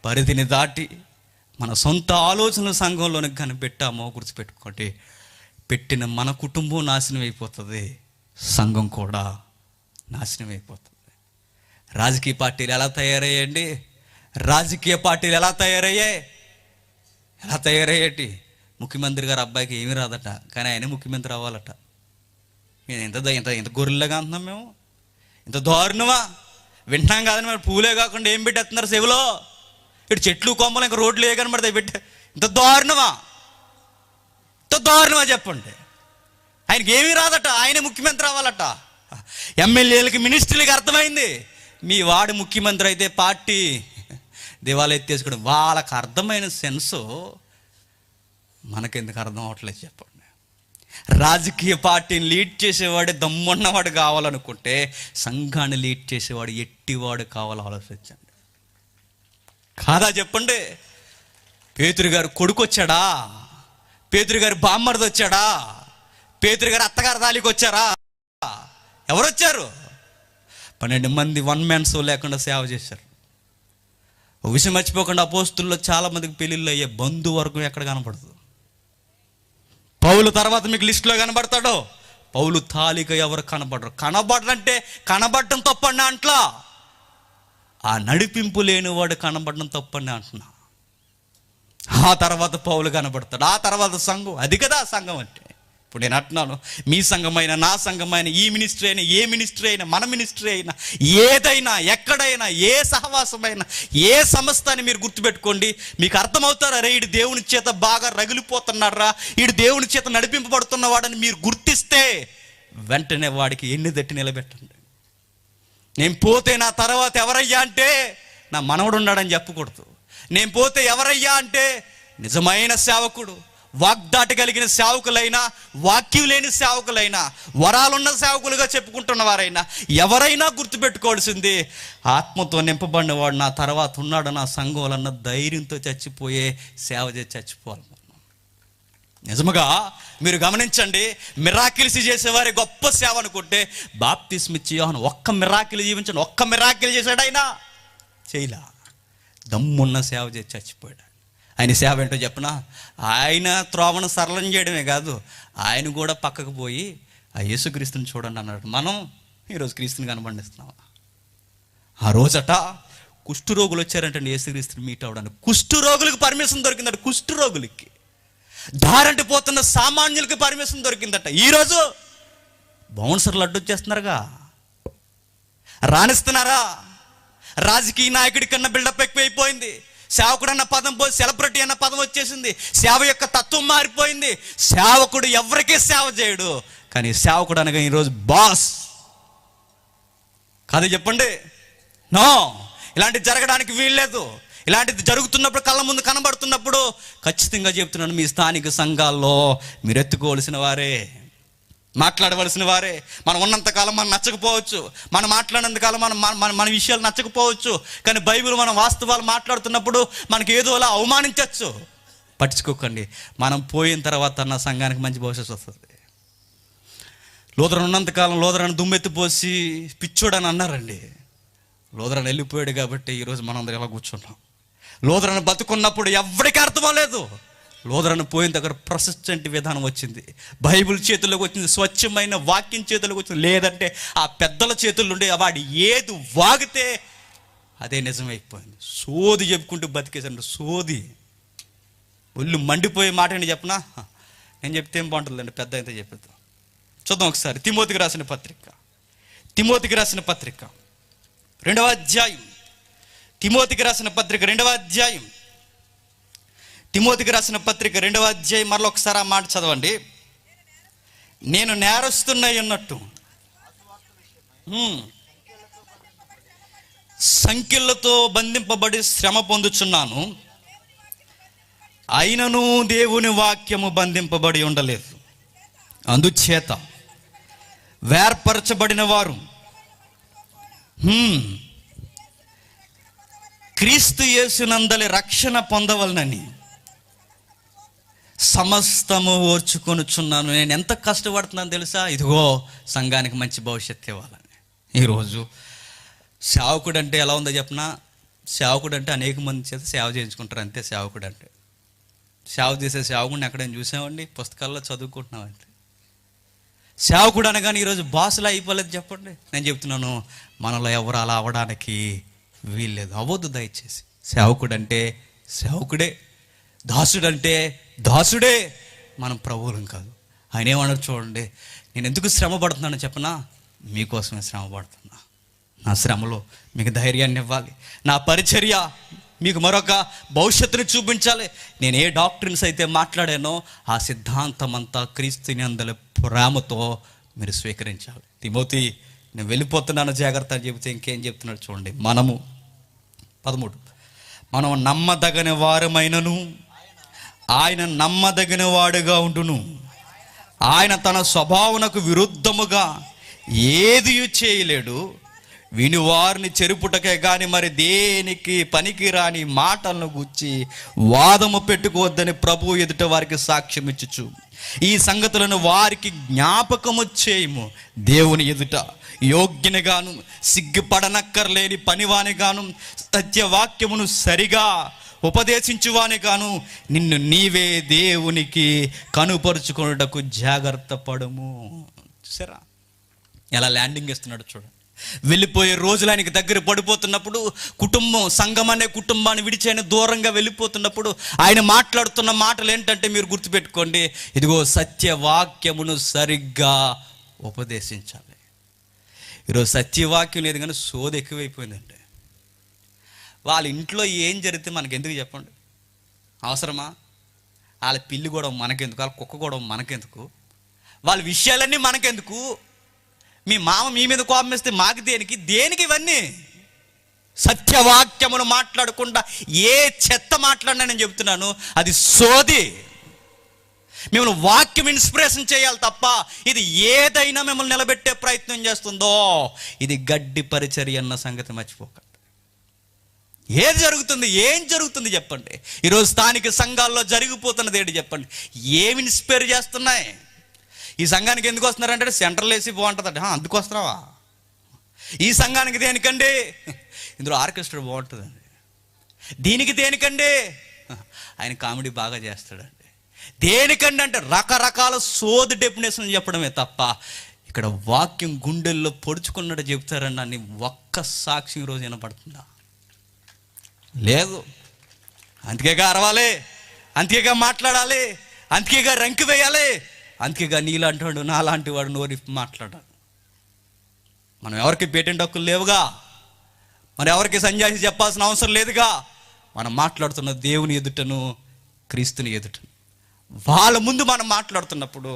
పరిధిని దాటి మన సొంత ఆలోచనల సంఘంలోనికి కనిపెట్టామో గుర్తుపెట్టుకోండి, పెట్టిన మన కుటుంబం నాశనం అయిపోతుంది, సంఘం కూడా నాశనం అయిపోతుంది. రాజకీయ పార్టీలు ఎలా తయారయ్యాయండి? ఎలా తయారయ్యేటి? ముఖ్యమంత్రి గారు అబ్బాయికి ఏమీ రాదట, కానీ ఆయన ముఖ్యమంత్రి అవ్వాలట. ఇంత గొర్రెలుగా అంటున్నాం మేము, ఇంత దారుణమా? వింటున్నాం కాదని మరి పూలే కాకుండా ఏం పెట్టేస్తున్నారు చెవిలో? ఇటు చెట్లు కొమ్మలు ఇంకా రోడ్లు ఏ కనబడతాయి పెట్టి. ఇంత దారుణమా చెప్పండి. ఆయనకి ఏమీ రాదట, ఆయనే ముఖ్యమంత్రి అవ్వాలట. ఎమ్మెల్యేలకి, మినిస్టర్లకి అర్థమైంది, మీ వాడు ముఖ్యమంత్రి అయితే పార్టీ దివాలా ఎత్తేసుకోవడం. వాళ్ళకి అర్థమైన సెన్సు మనకెందుకు అర్థం అవ్వట్లేదు చెప్పండి. రాజకీయ పార్టీని లీడ్ చేసేవాడే దమ్మున్నవాడు కావాలనుకుంటే, సంఘాన్ని లీడ్ చేసేవాడు ఎట్టివాడు కావాలో ఆలోచించండి. కాదా చెప్పండి? పేతురు గారు కొడుకు వచ్చాడా? పేతురు గారి బామ్మర్ది వచ్చాడా? పేతురు గారు అత్తగారి తాలికి వచ్చారా? ఎవరు వచ్చారు? 12 మంది వన్ మ్యాన్ షో లేకుండా సేవ చేశారు. ఒక విషయం మర్చిపోకుండా, అపోస్తుల్లో చాలా మందికి పెళ్ళిళ్ళు అయ్యే బంధువర్గం ఎక్కడ కనపడదు. పౌలు తర్వాత మీకు లిస్టులో కనబడతాడో, పౌలు తాలిక ఎవరు కనబడరు. కనబడరంటే కనబడటం తప్పండి అంట్లా, ఆ నడిపింపు లేనివాడు కనబడడం తప్పండి అంటున్నా. ఆ తర్వాత పౌలు కనబడతాడు, ఆ తర్వాత సంఘం. అది కదా సంఘం అంటే. ఇప్పుడు నేను అంటున్నాను, మీ సంఘమైన, నా సంఘమైన, ఈ మినిస్ట్రీ అయినా, ఏ మినిస్ట్రీ అయినా, మన మినిస్ట్రీ అయినా, ఏదైనా, ఎక్కడైనా, ఏ సహవాసమైనా, ఏ సంస్థ అని మీరు గుర్తుపెట్టుకోండి. మీకు అర్థమవుతారా? రే, ఈడు దేవుని చేత బాగా రగిలిపోతున్నారా, ఈడు దేవుని చేత నడిపింపబడుతున్నవాడని మీరు గుర్తిస్తే వెంటనే వాడికి ఎన్ని తట్టి నిలబెట్టండి. నేను పోతే నా తర్వాత ఎవరయ్యా అంటే నా మనవడు ఉన్నాడని చెప్పకూడదు. నేను పోతే ఎవరయ్యా అంటే నిజమైన సేవకుడు, వాగ్దాటి కలిగిన సేవకులైనా, వాక్యం లేని సేవకులైనా, వరాలున్న సేవకులుగా చెప్పుకుంటున్న వారైనా ఎవరైనా గుర్తుపెట్టుకోవాల్సింది, ఆత్మతో నింపబడిన వాడు నా తర్వాత ఉన్నాడు నా సంఘంలో ధైర్యంతో చచ్చిపోయే సేవ చేసి చచ్చిపోవాలి. నిజముగా మీరు గమనించండి, మిరాకిల్స్ చేసేవారి గొప్ప సేవ అనుకుంటే, బాప్తిస్మ ఇచ్చి యోహాను ఒక్క మిరాకిల్ జీవించండి, ఒక్క మిరాకిల్ చేశాడు ఆయన? చేయలా. దమ్మున్న సేవ చేసి చచ్చిపోయాడు. ఆయన సేవ ఏంటో చెప్పనా? ఆయన త్రోవను సరళం చేయడమే కాదు, ఆయన కూడా పక్కకు పోయి ఆ యేసుక్రీస్తుని చూడండి అన్నాడు. మనం ఈరోజు క్రీస్తుని కనబండిస్తున్నాం. ఆ రోజట కుష్ఠరోగులు వచ్చారంటండి యేసుక్రీస్తుని మీట్ అవ్వడానికి. కుష్ఠరోగులకు పర్మిషన్ దొరికిందట. కుష్ఠరోగులకి, దారంటి పోతున్న సామాన్యులకి పర్మిషన్ దొరికిందట. ఈరోజు బౌన్సర్లు అడ్డొచ్చేస్తున్నారుగా, రాణిస్తున్నారా? రాజకీయ నాయకుడి కన్నా బిల్డప్ ఎక్కువైపోయింది, సేవకుడు అన్న పదం పోయి సెలబ్రిటీ అన్న పదం వచ్చేసింది. సేవ యొక్క తత్వం మారిపోయింది. సేవకుడు ఎవరికీ సేవ చేయడు, కానీ సేవకుడు అనగా ఈరోజు బాస్ కాదు. చెప్పండి, నో, ఇలాంటిది జరగడానికి వీల్లేదు. ఇలాంటిది జరుగుతున్నప్పుడు, కళ్ళ ముందు కనబడుతున్నప్పుడు ఖచ్చితంగా చెప్తున్నాను, మీ స్థానిక సంఘాల్లో మీరు ఎత్తుకోవలసిన వారే, మాట్లాడవలసిన వారే. మనం ఉన్నంతకాలం మనం నచ్చకపోవచ్చు, మనం మాట్లాడినంతకాలం మన విషయాలు నచ్చకపోవచ్చు, కానీ బైబిల్ మనం వాస్తవాలు మాట్లాడుతున్నప్పుడు మనకి ఏదోలా అవమానించవచ్చు. పట్టించుకోకండి. మనం పోయిన తర్వాత నా సంఘానికి మంచి భవిష్యత్తు వస్తుంది. లోదరన్ ఉన్నంతకాలం లోదరన్ దుమ్మెత్తిపోసి పిచ్చోడని అన్నారండి. లోదరన్ వెళ్ళిపోయాడు కాబట్టి ఈరోజు మనందరం ఎలా కూర్చున్నాం. లోదరన్ బతుకున్నప్పుడు ఎవరికి అర్థం లేదు. లోదరన్ పోయిన దగ్గర ప్రొసెస్టెంట్ విధానం వచ్చింది, బైబిల్ చేతుల్లోకి వచ్చింది, స్వచ్ఛమైన వాక్యం చేతుల్లోకి వచ్చింది. లేదంటే ఆ పెద్దల చేతుల్లో ఉండే వాడు ఏది వాగితే అదే నిజమైపోయింది. సోది చెప్పుకుంటూ బతికేసాడు. సోది ఒళ్ళు మండిపోయే మాట ఏంటి చెప్పనా? నేను చెప్తే ఏం బాగుంటుందండి, పెద్ద అయితే చెప్పేద్దాం. చూద్దాం ఒకసారి తిమోతికి రాసిన పత్రిక, తిమోతికి రాసిన పత్రిక 2వ అధ్యాయం, తిమోతికి రాసిన పత్రిక 2వ అధ్యాయం, తిమోతికి రాసిన పత్రిక 2వ అధ్యాయం. మరలా ఒకసారి ఆ మాట చదవండి. నేను నేరస్తున్నై ఉన్నట్టు సంఖ్యలతో బంధింపబడి శ్రమ పొందుచున్నాను, అయినను దేవుని వాక్యము బంధింపబడి ఉండలేదు. అందుచేత వేర్పరచబడిన వారు క్రీస్తు యేసునందలి రక్షణ పొందవలనని సమస్తము ఓర్చుకొనుచున్నాను. నేను ఎంత కష్టపడుతున్నాను తెలుసా? ఇదిగో సంఘానికి మంచి భవిష్యత్తు ఇవ్వాలని. ఈరోజు సేవకుడు అంటే ఎలా ఉందో చెప్పనా? సేవకుడు అంటే అనేక మంది చేత సేవ చేయించుకుంటారు, అంతే. సేవకుడు అంటే సేవ చేసే సేవకుడిని ఎక్కడైనా చూసామండి? పుస్తకాల్లో చదువుకుంటున్నామండి. సేవకుడు అనగానే ఈరోజు బాసులా అయిపోలేదు. చెప్పండి, నేను చెప్తున్నాను, మనలో ఎవరు అలా అవ్వడానికి వీల్లేదు. అవ్వద్దు దయచేసి. సేవకుడు అంటే సేవకుడే, దాసుడు అంటే దాసుడే, మనం ప్రభువులం కాదు. ఆయన ఏమన్నారు చూడండి, నేను ఎందుకు శ్రమ పడుతున్నాను చెప్పనా? మీకోసమే శ్రమ పడుతున్నా. నా శ్రమలో మీకు ధైర్యాన్ని ఇవ్వాలి, నా పరిచర్య మీకు మరొక భవిష్యత్తుని చూపించాలి. నేను ఏ డాక్టర్స్ అయితే మాట్లాడానో ఆ సిద్ధాంతం అంతా క్రీస్తుని అందరి ప్రేమతో మీరు స్వీకరించాలి. తిమోతి, నేను వెళ్ళిపోతున్నాను జాగ్రత్త అని చెబితే ఇంకేం చెప్తున్నాడు చూడండి. 13 మనం నమ్మదగిన వారమైనను ఆయన నమ్మదగిన వాడుగా ఉండును. ఆయన తన స్వభావనకు విరుద్ధముగా ఏది చేయలేడు. విని వారిని చెరుపుటకే కానీ మరి దేనికి పనికి రాని మాటలను గుచ్చి వాదము పెట్టుకోవద్దని ప్రభు ఎదుట వారికి సాక్ష్యం ఇచ్చుచు ఈ సంగతులను వారికి జ్ఞాపకము చేయము. దేవుని ఎదుట యోగ్యనిగాను సిగ్గుపడనక్కర్లేని పనివానిగాను సత్యవాక్యమును సరిగా ఉపదేశించువానిగాను నిన్ను నీవే దేవునికి కనుపరుచుకొనుటకు జాగ్రత్త పడము. చూసారా ఎలా ల్యాండింగ్ ఇస్తున్నాడు చూడండి. వెళ్ళిపోయే రోజులు ఆయనకి దగ్గర పడిపోతున్నప్పుడు, కుటుంబం, సంఘం అనే కుటుంబాన్ని విడిచి ఆయన దూరంగా వెళ్ళిపోతున్నప్పుడు ఆయన మాట్లాడుతున్న మాటలు ఏంటంటే మీరు గుర్తుపెట్టుకోండి, ఇదిగో సత్యవాక్యమును సరిగ్గా ఉపదేశించాలి. ఈరోజు సత్యవాక్యం లేదు కానీ సోది ఎక్కువైపోయిందండి. వాళ్ళ ఇంట్లో ఏం జరిగితే మనకెందుకు చెప్పండి? అవసరమా? వాళ్ళ పిల్లి కూడా మనకెందుకు, వాళ్ళ కుక్క కూడా మనకెందుకు, వాళ్ళ విషయాలన్నీ మనకెందుకు? మీ మామ మీ మీద కోపం వేస్తే మాకు దేనికి ఇవన్నీ? సత్యవాక్యమును మాట్లాడకుండా ఏ చెత్త మాట్లాడినా నేను చెప్తున్నాను అది సోది. మిమ్మల్ని వాక్యం ఇన్స్పిరేషన్ చేయాలి తప్ప ఇది ఏదైనా మిమ్మల్ని నిలబెట్టే ప్రయత్నం చేస్తుందో ఇది గడ్డి పరిచర్య అన్న సంగతి మర్చిపోకండి. ఏం జరుగుతుంది చెప్పండి. ఈరోజు స్థానిక సంఘాల్లో జరిగిపోతున్నది ఏంటి చెప్పండి? ఏమి ఇన్స్పైర్ చేస్తున్నాయి? ఈ సంఘానికి ఎందుకు వస్తున్నారంటే సెంట్రల్ ఏసీ బాగుంటుందండి. అందుకు వస్తున్నావా? ఈ సంఘానికి దేనికండి? ఇందులో ఆర్కెస్ట్రా బాగుంటుందండి. దీనికి దేనికండి? ఆయన కామెడీ బాగా చేస్తాడండి. దేనికండి అంటే రకరకాల సోది డెఫినేషన్ చెప్పడమే తప్ప ఇక్కడ వాక్యం గుండెల్లో పొడుచుకున్నట్టు చెప్తారండి అని ఒక్క సాక్షి రోజు వినపడుతుందా? లేదు. అందుకేగా అరవాలి, అందుకేగా మాట్లాడాలి, అందుకేగా రంకి వేయాలి, అందుకేగా నీలాంటి వాడు నాలాంటి వాడు నోరి మాట్లాడాలి. మనం ఎవరికి పేటెంట్ హక్కులు లేవుగా, మనం ఎవరికి సంజాయిషి చెప్పాల్సిన అవసరం లేదుగా. మనం మాట్లాడుతున్న దేవుని ఎదుటను, క్రీస్తుని ఎదుటను. వాళ్ళ ముందు మనం మాట్లాడుతున్నప్పుడు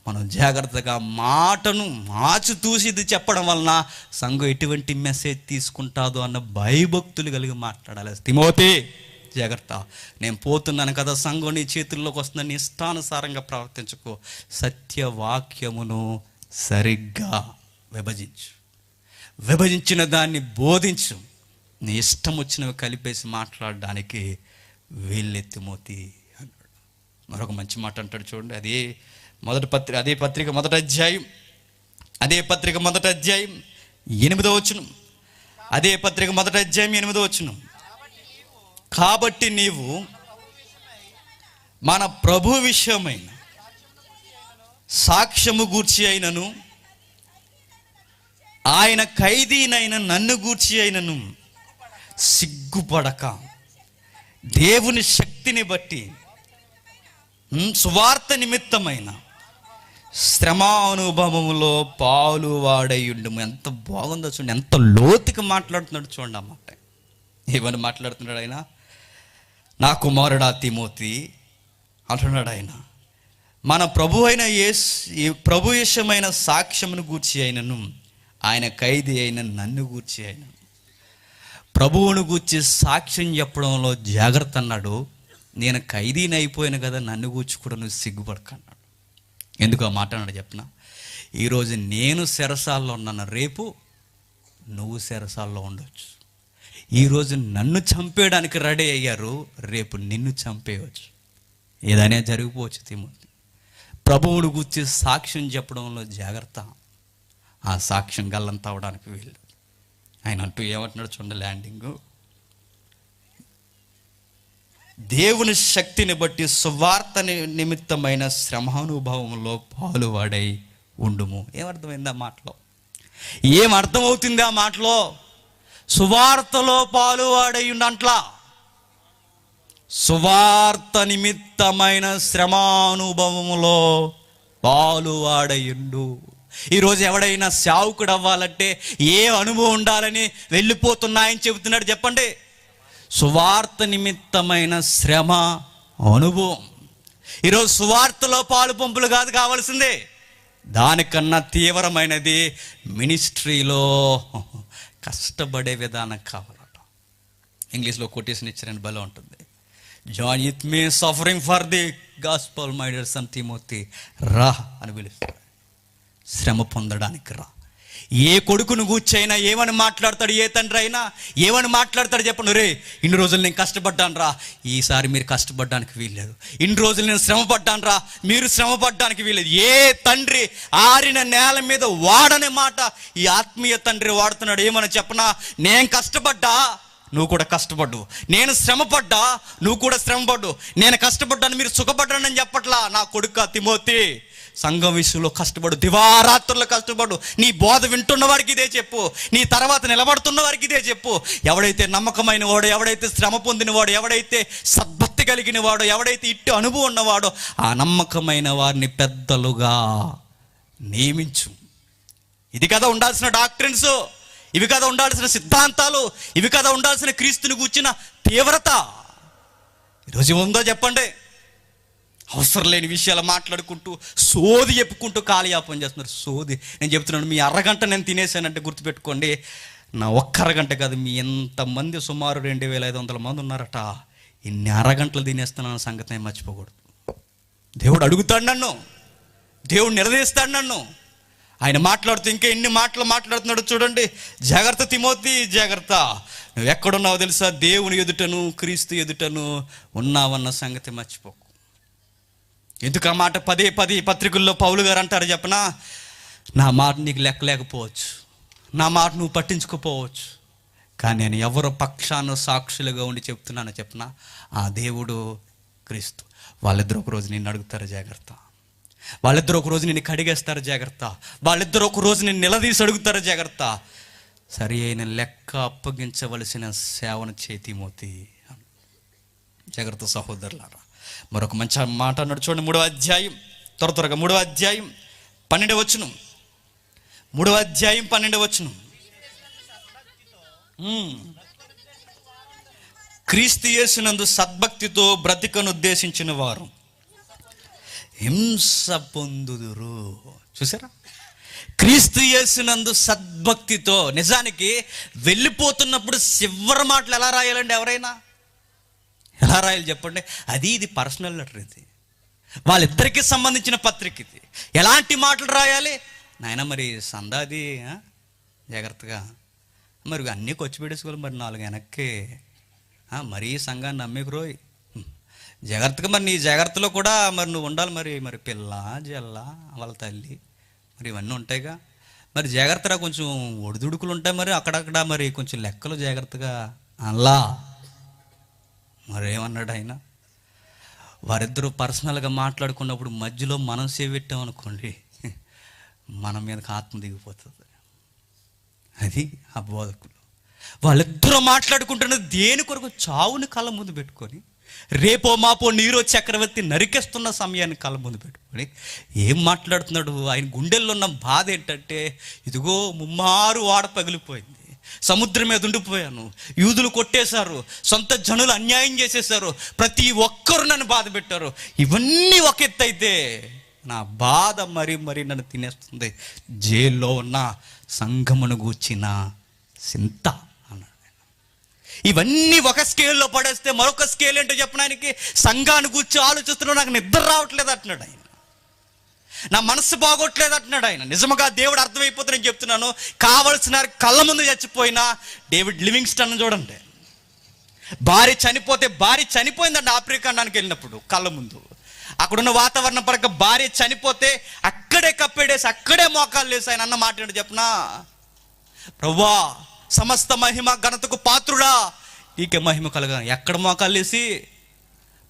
మనం జాగ్రత్తగా మాటను ఆచితూసి ఇది చెప్పడం వలన సంఘం ఎటువంటి మెసేజ్ తీసుకుంటాదో అన్న భయభక్తులు కలిగి మాట్లాడాలి. తిమోతి జాగ్రత్త, నేను పోతున్నాను కదా, సంఘం నీ చేతుల్లోకి వస్తుందని ఇష్టానుసారంగా ప్రవర్తించుకో. సత్యవాక్యమును సరిగ్గా విభజించిన దాన్ని బోధించు. నీ ఇష్టం వచ్చినవి కలిపేసి మాట్లాడడానికి వీళ్ళే తిమోతి అన్నాడు. మరొక మంచి మాట అంటాడు చూడండి. అదే పత్రిక మొదటి అధ్యాయం 8వ వచనం. అదే పత్రిక మొదటి అధ్యాయం 8వ వచనం. కాబట్టి నీవు మన ప్రభు విషయమైన సాక్ష్యము గూర్చి అయినను, ఆయన ఖైదీనైన నన్ను గూర్చి అయినను సిగ్గుపడక దేవుని శక్తిని బట్టి సువార్త నిమిత్తమైన శ్రమానుభవములో పాలు వాడయుండుము. ఎంత బాగుందో చూడండి, ఎంత లోతుగా మాట్లాడుతున్నాడు చూడండి. అన్నమాట ఏమని మాట్లాడుతున్నాడు ఆయన? నా కుమారుడా తిమోతి అంటున్నాడు ఆయన, మన ప్రభు విషయమైన సాక్ష్యమును గూర్చి అయినను, ఆయన ఖైదీ అయిన నన్ను గూర్చి అయినను. ప్రభువును గూర్చి సాక్ష్యం చెప్పడంలో జాగ్రత్త అన్నాడు. నేను ఖైదీని అయిపోయాను కదా, నన్ను గూర్చి కూడా నువ్వు సిగ్గుపడకన్నాడు. ఎందుకు ఆ మాట అన్నాడు చెప్పిన? ఈరోజు నేను చెరసాల్లో ఉన్నాను, రేపు నువ్వు చెరసాల్లో ఉండొచ్చు. ఈరోజు నన్ను చంపేయడానికి రెడీ అయ్యారు, రేపు నిన్ను చంపేయవచ్చు. ఏదైనా జరిగిపోవచ్చు. తిమోతి, ప్రభువును గూర్చి సాక్ష్యం చెప్పడంలో జాగ్రత్త. ఆ సాక్ష్యం గల్లంత అవడానికి వీళ్ళు. ఆయన అంటూ ఏమంటున్నాడు చూడండి, ల్యాండింగు. దేవుని శక్తిని బట్టి సువార్త నిమిత్తమైన శ్రమానుభవంలో పాలువాడై ఉండుము. ఏమర్థమైంది ఆ మాటలో? ఏమర్థమవుతుంది ఆ మాటలో? సువార్తలో పాలువాడై ఉండంట్లా. సువార్త నిమిత్తమైన శ్రమానుభవములో పాలువాడయుండు. ఈరోజు ఎవడైనా సేవకుడు అవ్వాలంటే ఏ అనుభవం ఉండాలని వెళ్ళిపోతున్నాయని చెబుతున్నాడు చెప్పండి? సువార్త నిమిత్తమైన శ్రమ అనుభవం. ఈరోజు సువార్తలో పాలు పంపులు కాదు కావాల్సిందే, దానికన్నా తీవ్రమైనది మినిస్ట్రీలో కష్టపడే విధానం కావాలట. ఇంగ్లీష్లో కొటేషన్ ఇచ్చారని భలే ఉంటుంది. Join with me suffering for the gospel my dear son Timothy, రా అని పిలుస్తాడు. శ్రమ పొందడానికి రా. ఏ కొడుకును కూర్చైనా ఏమని మాట్లాడతాడు? ఏ తండ్రి అయినా ఏమని మాట్లాడతాడు చెప్పండి? రే, ఇన్ని రోజులు నేను కష్టపడ్డాను రా, ఈసారి మీరు కష్టపడడానికి వీల్లేదు. ఇన్ని రోజులు నేను శ్రమ పడ్డాను రా, మీరు శ్రమ పడ్డానికి వీల్లేదు. ఏ తండ్రి ఆరిన నేల మీద వాడనే మాట ఈ ఆత్మీయ తండ్రి వాడుతున్నాడు. ఏమని చెప్పనా? నేను కష్టపడ్డా, నువ్వు కూడా కష్టపడ్డు. నేను శ్రమపడ్డా, నువ్వు కూడా శ్రమపడ్డు. నేను కష్టపడ్డాను, మీరు సుఖపడ్డానని చెప్పట్లా. నా కొడుక తిమోతి, సంఘం విషయంలో కష్టపడు, దివారాత్రులు కష్టపడు. నీ బోధ వింటున్న వారికి ఇదే చెప్పు, నీ తర్వాత నిలబడుతున్న వారికి ఇదే చెప్పు. ఎవడైతే నమ్మకమైన వాడు, ఎవడైతే శ్రమ పొందిన వాడు, ఎవడైతే సద్భక్తి కలిగిన వాడు, ఎవడైతే ఇట్టు అనుభవం ఉన్నవాడో ఆ నమ్మకమైన వారిని పెద్దలుగా నియమించు. ఇది కదా ఉండాల్సిన డాక్ట్రిన్స్, ఇవి కదా ఉండాల్సిన సిద్ధాంతాలు, ఇవి కదా ఉండాల్సిన క్రీస్తుని గూర్చిన తీవ్రత. ఈరోజు ఉందో చెప్పండి? అవసరం లేని విషయాలు మాట్లాడుకుంటూ సోది చెప్పుకుంటూ కాలయాపన చేస్తున్నారు. సోది. నేను చెప్తున్నాను, మీ అరగంట నేను తినేసానంటే గుర్తుపెట్టుకోండి, నా ఒక్క అరగంట కాదు, మీ ఎంతమంది సుమారు 2500 మంది ఉన్నారట, ఇన్ని అరగంటలు తినేస్తున్నాను సంగతి నేను మర్చిపోకూడదు. దేవుడు అడుగుతాడు నన్ను, దేవుడు నిలదీస్తాడు నన్ను. ఆయన మాట్లాడుతూ ఇంకా ఎన్ని మాటలు మాట్లాడుతున్నాడు చూడండి. జాగ్రత్త తిమోతి, జాగ్రత్త. నువ్వు ఎక్కడున్నావో తెలుసా? దేవుని ఎదుటను క్రీస్తు ఎదుటను ఉన్నావన్న సంగతి మర్చిపోకు. ఎందుకు ఆ మాట పదే పత్రికల్లో పౌలు గారు అంటారు చెప్పనా? నా మాట నీకు లెక్కలేకపోవచ్చు, నా మాట నువ్వు పట్టించుకోపోవచ్చు, కానీ నేను ఎవరో పక్షాన సాక్షులుగా ఉండి చెప్తున్నాను చెప్పనా? ఆ దేవుడు క్రీస్తు. వాళ్ళిద్దరు ఒకరోజు నిన్ను అడుగుతారు, జాగ్రత్త. వాళ్ళిద్దరు ఒకరోజు నిన్ను కడిగేస్తారు, జాగ్రత్త. వాళ్ళిద్దరు ఒకరోజు నిన్ను నిలదీసి అడుగుతారు, జాగ్రత్త. సరి అయిన లెక్క అప్పగించవలసిన సేవను చేతిమోతి. జాగ్రత్త సహోదరులారా. మరొక మంచి మాట అన్నాడు చూడండి, 3వ అధ్యాయం, త్వరగా 3వ అధ్యాయం 12వ వచనం. 3వ అధ్యాయం 12వ వచనం. క్రీస్తు యేసునందు సద్భక్తితో బ్రతికను ఉద్దేశించిన వారు హింస పొందుదురు. చూసారా? క్రీస్తు యేసునందు సద్భక్తితో. నిజానికి వెళ్ళిపోతున్నప్పుడు చివరి మాటలు ఎలా రాయాలండి? ఎవరైనా ఎలా రాయాలి చెప్పండి? ఇది పర్సనల్ లెటర్, ఇది వాళ్ళిద్దరికీ సంబంధించిన పత్రిక. ఇది ఎలాంటి మాటలు రాయాలి? నాయన మరి సందాది జాగ్రత్తగా, మరి అన్నీ ఖర్చు పెట్టేసుకోవాలి, మరి 4 వెనక్కి, మరీ సంఘాన్ని నమ్మేకు రోయ్ జాగ్రత్తగా, మరి నీ జాగ్రత్తలో కూడా మరి నువ్వు ఉండాలి, మరి పిల్ల జల్ల వాళ్ళ తల్లి మరి ఇవన్నీ ఉంటాయిగా, మరి జాగ్రత్తగా కొంచెం ఒడిదుడుకులు ఉంటాయి, మరి అక్కడక్కడ మరి కొంచెం లెక్కలు జాగ్రత్తగా అలా. మరేమన్నాడు ఆయన? వారిద్దరూ పర్సనల్గా మాట్లాడుకున్నప్పుడు మధ్యలో మనం సేవెట్టామనుకోండి, మన మీదకి ఆత్మ దిగిపోతుంది. అది ఆ బోధకులు. వాళ్ళిద్దరూ మాట్లాడుకుంటున్నది దేని కొరకు? చావుని కళ్ళ ముందు పెట్టుకొని, రేపో మాపో నీరో చక్రవర్తి నరికేస్తున్న సమయాన్ని కళ్ళ ముందు పెట్టుకొని ఏం మాట్లాడుతున్నాడు? ఆయన గుండెల్లో ఉన్న బాధ ఏంటంటే, ఇదిగో ముమ్మారు వాడ పగిలిపోయింది, సముద్రం మీద ఉండిపోయాను, యూదులు కొట్టేశారు, సొంత జనులు అన్యాయం చేసేశారు, ప్రతి ఒక్కరు నన్ను బాధ పెట్టారు, ఇవన్నీ ఒక ఎత్తు అయితే నా బాధ మరీ నన్ను తినేస్తుంది, జైల్లో ఉన్న సంఘమును గూర్చిన చింత అన్నాడు. ఇవన్నీ ఒక స్కేల్లో పడేస్తే మరొక స్కేల్ ఏంటో చెప్పడానికి, సంఘాన్ని గూర్చి ఆలోచిస్తున్నాడు, నాకు నిద్ర రావట్లేదు అంటున్నాడు ఆయన, నా మనసు బాగోట్లేదు అంటున్నాడు ఆయన. నిజముగా దేవుడు అర్థమైపోతుందని చెప్తున్నాను. కావలసిన కళ్ళ ముందు చచ్చిపోయిన డేవిడ్ లివింగ్స్టన్ చూడండి, భార్య చనిపోయిందండి ఆఫ్రికా ఖండానికి వెళ్ళినప్పుడు, కళ్ళ ముందు అక్కడున్న వాతావరణం పరంగా భార్య చనిపోతే అక్కడే కప్పేడేసి అక్కడే మోకాలు లేసి ఆయన అన్న మాట ఏంటో చెప్పనా, ప్రభువా సమస్త మహిమ ఘనతకు పాత్రుడా నీకే మహిమ కలగా. ఎక్కడ మోకాలు లేసి?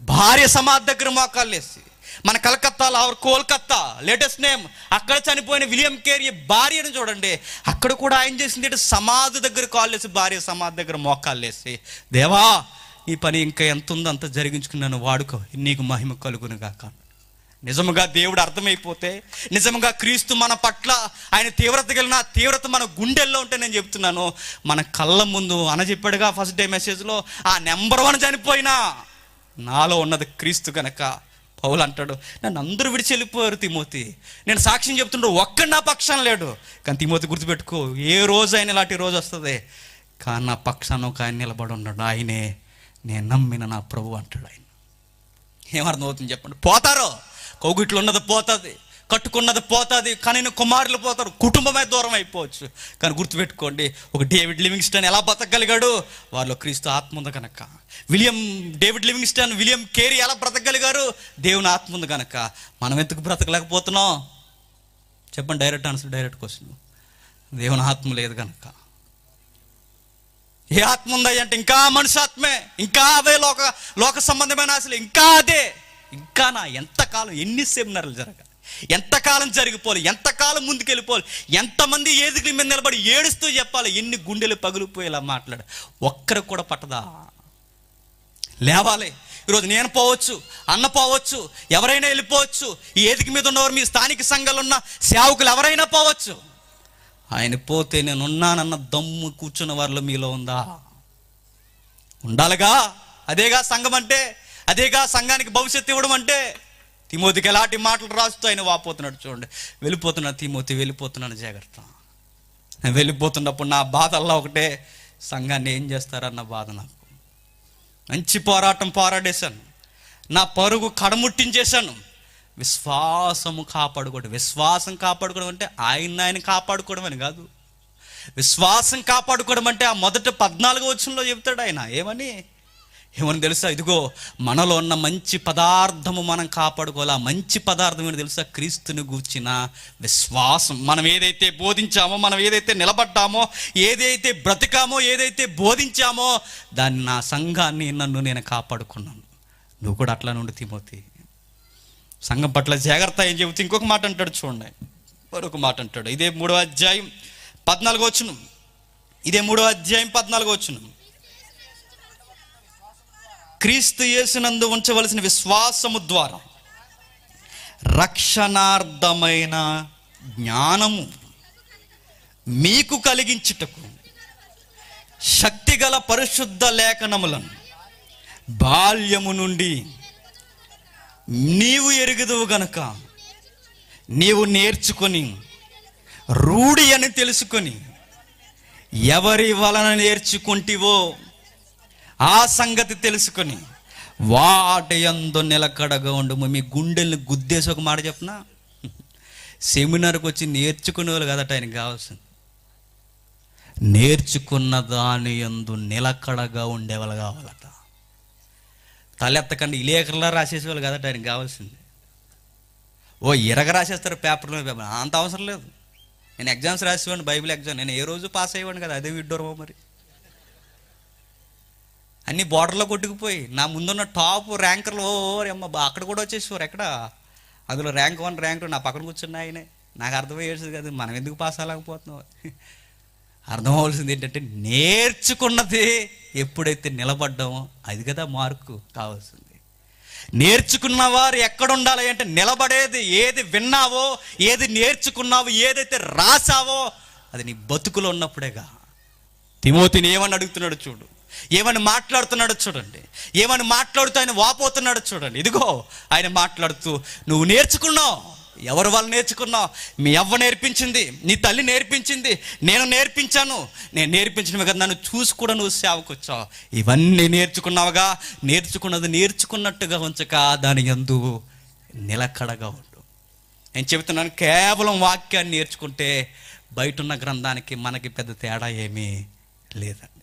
భార్య సమాధి దగ్గర మోకాలు లేసి. మన కలకత్తాలో కోల్కత్తా లేటెస్ట్ నేమ్, అక్కడ చనిపోయిన విలియం కేరీ భార్యను చూడండి, అక్కడ కూడా ఆయన చేసింది సమాధి దగ్గర కాల్ వేసి, భార్య సమాధి దగ్గర మోకాలు వేసి, దేవా ఈ పని ఇంకా ఎంత ఉందో అంత జరిగించుకున్నాను, వాడుకో, నీకు మహిమ కలుగును గాక. నిజముగా దేవుడు అర్థమైపోతే, నిజముగా క్రీస్తు మన పట్ల ఆయన తీవ్రత కలిగిన తీవ్రత మన గుండెల్లో ఉంటే, నేను చెప్తున్నాను మన కళ్ళ ముందు చెప్పాడుగా ఫస్ట్ డే మెసేజ్లో, ఆ నెంబర్ 1 చనిపోయినా నాలో ఉన్నది క్రీస్తు కనుక. పౌలు అంటాడు, నన్ను అందరూ విడిచి వెళ్ళిపోయారు తిమోతి, నేను సాక్ష్యం చెప్తుండ్రు, ఒక్కడు నా పక్షాన లేడు, కానీ తిమోతి గుర్తుపెట్టుకో, ఏ రోజు అయినా ఇలాంటి రోజు వస్తుంది, కానీ నా పక్షాన ఒక ఆయన నిలబడి ఉన్నాడు, ఆయనే నేను నమ్మిన నా ప్రభు అంటాడు ఆయన. ఏమర్థం అవుతుంది చెప్పండి? పోతారో, కౌగిట్లో ఉన్నది పోతుంది, కట్టుకున్నది పోతుంది, కానీ కుమారులు పోతారు, కుటుంబమే దూరం అయిపోవచ్చు, కానీ గుర్తుపెట్టుకోండి, ఒక డేవిడ్ లివింగ్స్టన్ ఎలా బతకగలిగాడు? వారిలో క్రీస్తు ఆత్మ ఉంది కనుక. డేవిడ్ లివింగ్స్టన్, విలియం కేరీ ఎలా బ్రతకగలిగారు? దేవుని ఆత్మ ఉంది కనుక. మనం ఎందుకు బ్రతకలేకపోతున్నాం చెప్పండి? Direct question. దేవుని ఆత్మ లేదు కనుక. ఏ ఆత్మ ఉందా అంటే ఇంకా మనుషాత్మే, ఇంకా అవే లోక సంబంధమైన ఆశలు, ఇంకా అదే, ఇంకా నా ఎంతకాలం, ఎన్ని సెమినార్లు జరగాలి, ఎంతకాలం జరిగిపోవాలి, ఎంతకాలం ముందుకెళ్ళిపోవాలి, ఎంతమంది ఏదికి మీద నిలబడి ఏడుస్తూ చెప్పాలి, ఎన్ని గుండెలు పగిలిపోయేలా మాట్లాడు, ఒక్కరికి కూడా పట్టదా? లేవాలి. ఈరోజు నేను పోవచ్చు, అన్న పోవచ్చు, ఎవరైనా వెళ్ళిపోవచ్చు, ఈ ఏదికి మీద ఉన్నవారు, మీ స్థానిక సంఘాలు ఉన్న సేవకులు ఎవరైనా పోవచ్చు, ఆయన పోతే నేను ఉన్నానన్న దమ్ము కూర్చున్న వారిలో మీలో ఉందా? ఉండాలిగా. అదేగా సంఘం అంటే, అదేగా సంఘానికి భవిష్యత్తు ఇవ్వడం అంటే. తిమోతికి ఎలాంటి మాటలు రాస్తూ ఆయన వాపోతున్నాడు చూడండి, వెళ్ళిపోతున్నా తిమోతి, వెళ్ళిపోతున్నాను, జాగ్రత్త. నేను వెళ్ళిపోతున్నప్పుడు నా బాధ అలా ఒకటే, సంఘాన్ని ఏం చేస్తారన్న బాధ. నాకు మంచి పోరాటం పోరాడేశాను, నా పరుగు కడముట్టించేశాను. విశ్వాసం కాపాడుకోవడం అంటే ఆయన కాపాడుకోవడం అని కాదు. విశ్వాసం కాపాడుకోవడం అంటే ఆ మొదట 14వ వచనంలో చెప్తాడు ఆయన. ఏమని తెలుసా? ఇదిగో మనలో ఉన్న మంచి పదార్థము మనం కాపాడుకోవాలి. ఆ మంచి పదార్థం ఏంటి తెలుసా? క్రీస్తుని గూర్చిన విశ్వాసం. మనం ఏదైతే బోధించామో, మనం ఏదైతే నిలబడ్డామో, ఏదైతే బ్రతికామో, ఏదైతే బోధించామో, దాన్ని, నా సంఘాన్ని, నన్ను నేను కాపాడుకున్నాను. నువ్వు కూడా అట్లా నుండి తిమోతి, సంఘం పట్ల జాగ్రత్త. ఏం చెబుతూ ఇంకొక మాట అంటాడు చూడండి, మరొక మాట అంటాడు. ఇదే 3వ అధ్యాయం 14వ వచనం. ఇదే 3వ అధ్యాయం 14వ వచనం. క్రీస్తు యేసునందు ఉంచవలసిన విశ్వాసము ద్వారా రక్షణార్థమైన జ్ఞానము మీకు కలిగించుటకు శక్తిగల పరిశుద్ధ లేఖనములను బాల్యము నుండి నీవు ఎరుగుదువు గనక నీవు నేర్చుకొని రూఢి అని తెలుసుకొని ఎవరి వలన నేర్చుకుంటివో ఆ సంగతి తెలుసుకొని వాటి యందు నిలకడగా ఉండుము. మీ గుండెల్ని గుద్దేసి ఒక మాట చెప్పనా, సెమినార్కి వచ్చి నేర్చుకునే వాళ్ళు కదట ఆయనకు కావాల్సింది. నేర్చుకున్న దాని యందు నిలకడగా ఉండేవాళ్ళు కావాలట. తలెత్తకండి ఇలేకర్లా రాసేసేవాళ్ళు కదట ఆయనకు కావాల్సింది. ఓ ఇరగ రాసేస్తారు పేపర్లో, అంత అవసరం లేదు. నేను ఎగ్జామ్స్ రాసేవాడిని, బైబిల్ ఎగ్జామ్ నేను ఏ రోజు పాస్ అయ్యేవాడిని కదా, అదే విడ్డోరమో మరి. అన్ని బార్డర్లో కొట్టుకుపోయి నా ముందున్న టాప్ ర్యాంకర్లు అక్కడ కూడా వచ్చేసేవారు. ఎక్కడ అందులో ర్యాంక్ 1 ర్యాంక్ 2 నా పక్కన కూర్చున్న ఆయనే. నాకు అర్థమయ్యేది కదా, మనం ఎందుకు పాస్ అవ్వలేకపోతున్నాం. అర్థం అవ్వాల్సింది ఏంటంటే నేర్చుకున్నది ఎప్పుడైతే నిలబడ్డామో అది కదా మార్కు కావాల్సింది. నేర్చుకున్న వారు ఎక్కడ ఉండాలి అంటే నిలబడేది ఏది విన్నావో, ఏది నేర్చుకున్నావో, ఏదైతే రాసావో అది నీ బతుకులో ఉన్నప్పుడేగా. తిమోతిని ఏమని అడుగుతున్నాడు చూడు, ఏమని మాట్లాడుతున్నాడో చూడండి, ఏమని మాట్లాడుతూ ఆయన వాపోతున్నాడో చూడండి. ఇదిగో ఆయన మాట్లాడుతూ నువ్వు నేర్చుకున్నావు. ఎవరి వల్ల నేర్చుకున్నావు? మీ అవ్వ నేర్పించింది, నీ తల్లి నేర్పించింది, నేను నేర్పించాను. నేను నేర్పించినవి కదా, నన్ను చూసి కూడా నువ్వు సేవకు వచ్చావు. ఇవన్నీ నేర్చుకున్నావుగా, నేర్చుకున్నది నేర్చుకున్నట్టుగా ఉంచక దాని యందు నిలకడగా ఉండు. నేను చెబుతున్నాను, కేవలం వాక్యాన్ని నేర్చుకుంటే బయట ఉన్న గ్రంథానికి మనకి పెద్ద తేడా ఏమీ లేదండి.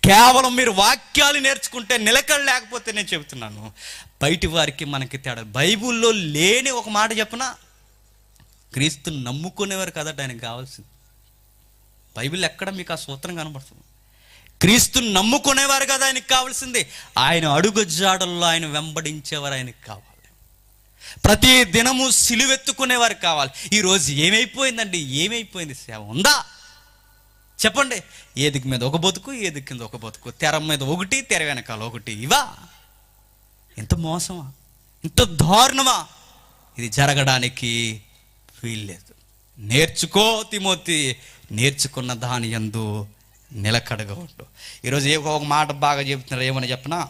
కేవలం మీరు వాక్యాలు నేర్చుకుంటే నిలకడ లేకపోతే నేను చెబుతున్నాను బయటి వారికి మనకి తేడా. బైబిల్లో లేని ఒక మాట చెప్పనా, క్రీస్తుని నమ్ముకునేవారు కదట ఆయనకు కావాల్సింది. బైబిల్ ఎక్కడ మీకు ఆ సూత్రం కనబడుతుంది? క్రీస్తుని నమ్ముకునేవారు కదా ఆయనకు కావాల్సింది. ఆయన అడుగు జాడల్లో ఆయన వెంబడించేవారు ఆయనకు కావాలి. ప్రతి దినము సిలువెత్తుకునేవారు కావాలి. ఈరోజు ఏమైపోయిందండి? ఏమైపోయింది? సేవ ఉందా చెప్పండి. ఏ దిక్కు మీద ఒక బతుకు, ఏ దిక్కు కింద ఒక బతుకు, తెర మీద ఒకటి, తెర వెనకాల ఒకటి. ఇవా ఎంత మోసమా, ఇంత దారుణమా? ఇది జరగడానికి వీల్లేదు. నేర్చుకో తిమోతి, నేర్చుకున్న దాని యందు నిలకడగా ఉండు. ఈరోజు ఒక మాట బాగా చెప్తున్నారు, ఏమని చెప్పనా,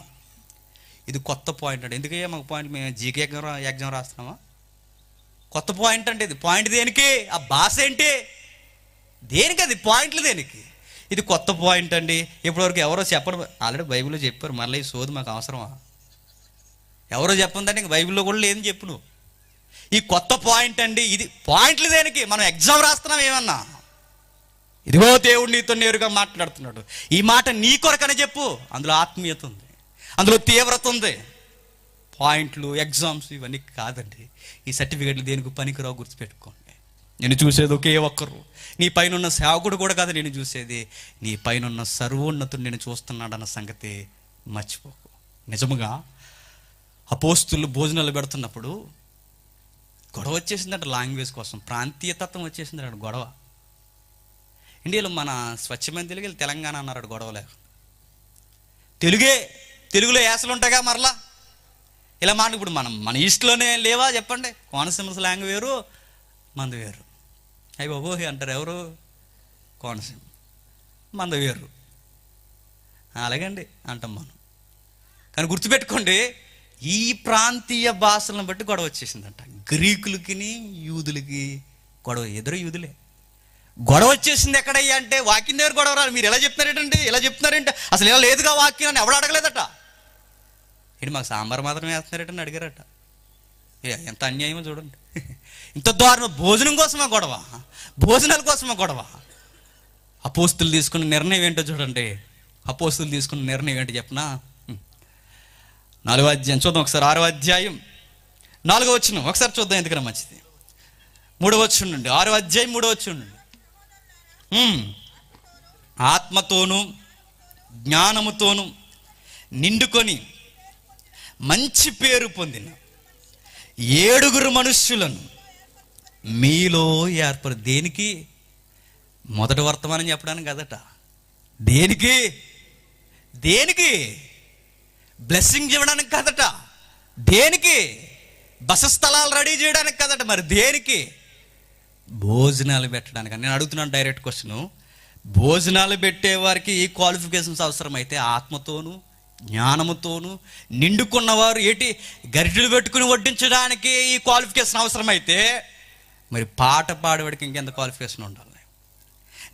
ఇది కొత్త పాయింట్ అండి. ఎందుకే మాకు పాయింట్, మేము జీకే ఎగ్జామ్ రాస్తున్నామా? కొత్త పాయింట్ అంటే ఇది. పాయింట్ దేనికి? ఆ భాష ఏంటి? దేనికి అది? పాయింట్లు దేనికి? ఇది కొత్త పాయింట్ అండి. ఇప్పటివరకు ఎవరో చెప్పరు. ఆల్రెడీ బైబిల్లో చెప్పారు, మళ్ళీ ఈ సోది మాకు అవసరమా? ఎవరో చెప్పందంటే ఇంక బైబిల్లో కూడా లేదని చెప్పు నువ్వు. ఈ కొత్త పాయింట్ అండి, ఇది పాయింట్లు దేనికి? మనం ఎగ్జామ్ రాస్తున్నాం ఏమన్నా? ఇదిగో దేవుడు నీతో నేరుగా మాట్లాడుతున్నాడు. ఈ మాట నీ కొరకనే చెప్పు. అందులో ఆత్మీయత ఉంది, అందులో తీవ్రత ఉంది. పాయింట్లు, ఎగ్జామ్స్ ఇవన్నీ కాదండి. ఈ సర్టిఫికెట్లు దేనికి పనికిరావు, గుర్తుపెట్టుకోండి. నేను చూసేది ఒకే ఒక్కరు, నీ పైన ఉన్న సేవకుడు కూడా కాదు నేను చూసేది, నీ పైన ఉన్న సర్వోన్నతుడు నేను చూస్తున్నాడు అన్న సంగతి మర్చిపోకు. నిజముగా అపోస్తులు భోజనాలు పెడుతున్నప్పుడు గొడవ వచ్చేసిందంట. లాంగ్వేజ్ కోసం ప్రాంతీయతత్వం వచ్చేసిందంట గొడవ. ఇండియాలో మన స్వచ్ఛమైన తెలుగు, వీళ్ళు తెలంగాణ అన్నాడు గొడవ లేక. తెలుగులో యాసలు ఉంటాయిగా మరలా ఇలా మాట. ఇప్పుడు మన ఈస్ట్లోనే లేవా చెప్పండి? కోనసీమ స్లాంగ్ వేరు, మంద వేరు. అయ్యి బాబోహి అంటారు ఎవరు? కోనసీమ. మంద వేరు, అలాగండి అంటాం మనం. కానీ గుర్తుపెట్టుకోండి, ఈ ప్రాంతీయ భాషలను బట్టి గొడవ వచ్చేసిందంట. గ్రీకులకి యూదులకి గొడవ, ఎదురు యూదులే. గొడవ వచ్చేసింది ఎక్కడయ్యా అంటే వాక్యం దగ్గర గొడవ రాలి. మీరు ఎలా చెప్తున్నారేంటండి, ఎలా చెప్తున్నారేంటే, అసలు ఇలా లేదుగా వాక్యం అని ఎవడు అడగలేదట. ఏంటి మాకు సాంబార్ మాత్రమే వేస్తున్నారేటని అడిగారట. ఎంత అన్యాయమో చూడండి. ఇంత దారుణం. భోజనం కోసమా గొడవ? భోజనాల కోసమా గొడవ? అపోస్తులు తీసుకున్న నిర్ణయం ఏంటో చూడండి. అపోస్తులు తీసుకున్న నిర్ణయం ఏంటో చెప్పనా? 4వ అధ్యాయం చూద్దాం ఒకసారి. 6వ అధ్యాయం 4వ వచనం ఒకసారి చూద్దాం, ఎందుకన్నా మంచిది. 3వ వచనం నుండి 6వ అధ్యాయం 3వ వచనం నుండి. ఆత్మతోనూ జ్ఞానముతోనూ నిండుకొని మంచి పేరు పొందిన 7 మనుష్యులను మీలో ఏర్పడు. దేనికి? మొదటి వర్తమానం చెప్పడానికి కదట. దేనికి? బ్లెస్సింగ్ ఇవ్వడానికి కదట. దేనికి? బస స్థలాలు రెడీ చేయడానికి కదట. మరి దేనికి? భోజనాలు పెట్టడానికి. నేను అడుగుతున్నాను డైరెక్ట్ క్వశ్చన్. భోజనాలు పెట్టే వారికి ఈ క్వాలిఫికేషన్స్ అవసరమైతే ఆత్మతోనూ జ్ఞానముతోనూ నిండుకున్నవారు ఏటి గరిటెలు పెట్టుకుని వడ్డించడానికి ఈ క్వాలిఫికేషన్ అవసరమైతే మరి పాట పాడేవాడికి ఇంకెంత క్వాలిఫికేషన్ ఉండాలి,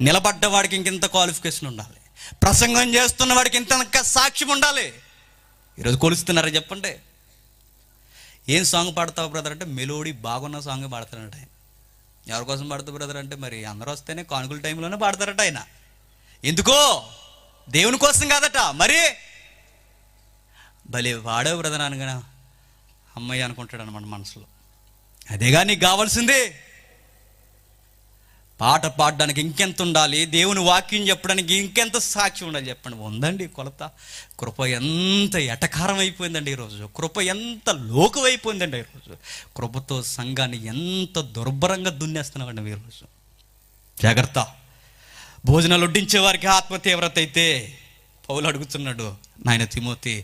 నిలబడ్డవాడికి ఇంకెంత క్వాలిఫికేషన్ ఉండాలి, ప్రసంగం చేస్తున్న వాడికి ఇంత సాక్ష్యం ఉండాలి. ఈరోజు కొలుస్తున్నారా చెప్పండి? ఏం సాంగ్ పాడతావు బ్రదర్ అంటే మెలోడీ బాగున్న సాంగ్ పాడతారట ఆయన. ఎవరి కోసం పాడతావు బ్రదర్ అంటే మరి అందరూ వస్తేనే కానుకల టైంలోనే పాడతారట ఆయన. ఎందుకో దేవుని కోసం కాదట, మరి భలే వాడే బ్రదర్ అనగా అమ్మాయి అనుకుంటాడు అనమాట మనసులో. అదేగా నీకు కావాల్సింది. పాట పాడడానికి ఇంకెంత ఉండాలి, దేవుని వాక్యం చెప్పడానికి ఇంకెంత సాక్షి ఉండాలి చెప్పండి. ఉందండి కొలత. కృప ఎంత ఎటకారం అయిపోయిందండి ఈరోజు, కృప ఎంత లోకమైపోయిందండి ఈరోజు. కృపతో సంఘాన్ని ఎంత దుర్భరంగా దున్నేస్తున్నామండి ఈరోజు. జాగ్రత్త. భోజనాలు వడ్డించే వారికి ఆత్మ తీవ్రత అయితే పౌలు అడుగుతున్నాడు, నాయన తిమోతి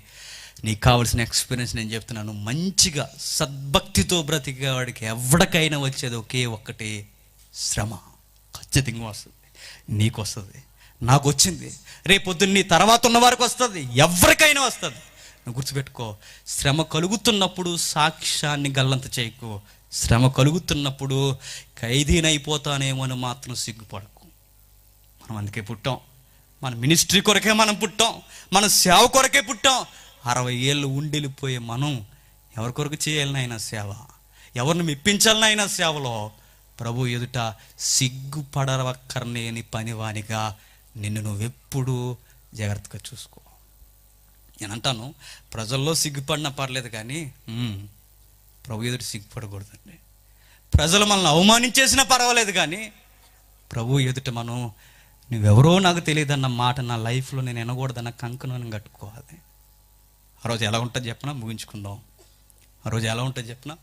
నీకు కావాల్సిన ఎక్స్పీరియన్స్ నేను చెప్తున్నాను. మంచిగా సద్భక్తితో బ్రతికే వాడికి ఎవరికైనా వచ్చేది ఒకే ఒక్కటి శ్రమ. ఖచ్చితంగా వస్తుంది, నీకు వస్తుంది, నాకు వచ్చింది, రేపొద్దున్న నీ తర్వాత ఉన్న వారికి వస్తుంది, ఎవరికైనా వస్తుంది. నువ్వు గుర్తుపెట్టుకో, శ్రమ కలుగుతున్నప్పుడు సాక్ష్యాన్ని గల్లంత చేయకు. శ్రమ కలుగుతున్నప్పుడు ఖైదీనైపోతానేమో అని మాత్రం సిగ్గుపడకు. మనం అందుకే పుట్టాం, మన మినిస్ట్రీ కొరకే మనం పుట్టాం, మన సేవ కొరకే పుట్టాం. 60 ఏళ్ళు ఉండిపోయే మనం ఎవరి కొరకు చేయాలనైనా సేవ, ఎవరిని మెప్పించాలనైనా సేవలో ప్రభు ఎదుట సిగ్గుపడవక్కర్లేని పనివానిగా నిన్ను నువ్వెప్పుడూ జాగ్రత్తగా చూసుకో. నేను అంటాను, ప్రజల్లో సిగ్గుపడినా పర్లేదు కానీ ప్రభు ఎదుట సిగ్గుపడకూడదండి. ప్రజలు మనల్ని అవమానించేసినా పర్వాలేదు కానీ ప్రభు ఎదుట మనం నువ్వెవరో నాకు తెలియదన్న మాట నా లైఫ్లో నేను వినకూడదన్న కంకణం కట్టుకోవాలి. ఆ రోజు ఎలా ఉంటుంది చెప్పినా ముగించుకుందాం. ఆ రోజు ఎలా ఉంటుంది చెప్పినా,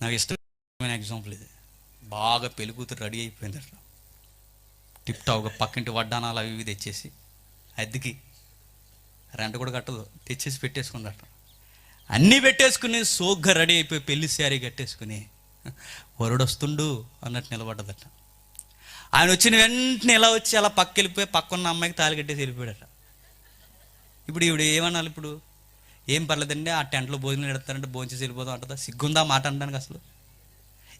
నాకు ఇష్టమైన ఎగ్జాంపుల్ ఇది. బాగా పెళ్ళికూతురు రెడీ అయిపోయిందట, టిప్ టాప్గా పక్కింటి వడ్డానాలు అవి ఇవి తెచ్చేసి అద్దెకి రెంట్ కూడా కట్టదు తెచ్చేసి పెట్టేసుకుందట. అన్నీ పెట్టేసుకుని సోగ్గా రెడీ అయిపోయి పెళ్లి శారీ కట్టేసుకుని వరుడు వస్తుండు అన్నట్టు నిలబడ్డదట. ఆయన వచ్చిన వెంటనే ఎలా వచ్చి అలా పక్క వెళ్ళిపోయి పక్కన్న అమ్మాయికి తాళి కట్టేసి వెళ్ళిపోయాడట. ఇప్పుడు ఇవిడు ఏమనాలి? ఇప్పుడు ఏం పర్లేదండి, ఆ టెంట్లో భోజనం పెడతారంటే భోజనం చేసి వెళ్ళిపోదాం అంటుందా? సిగ్గుందా మాట అనడానికి? అసలు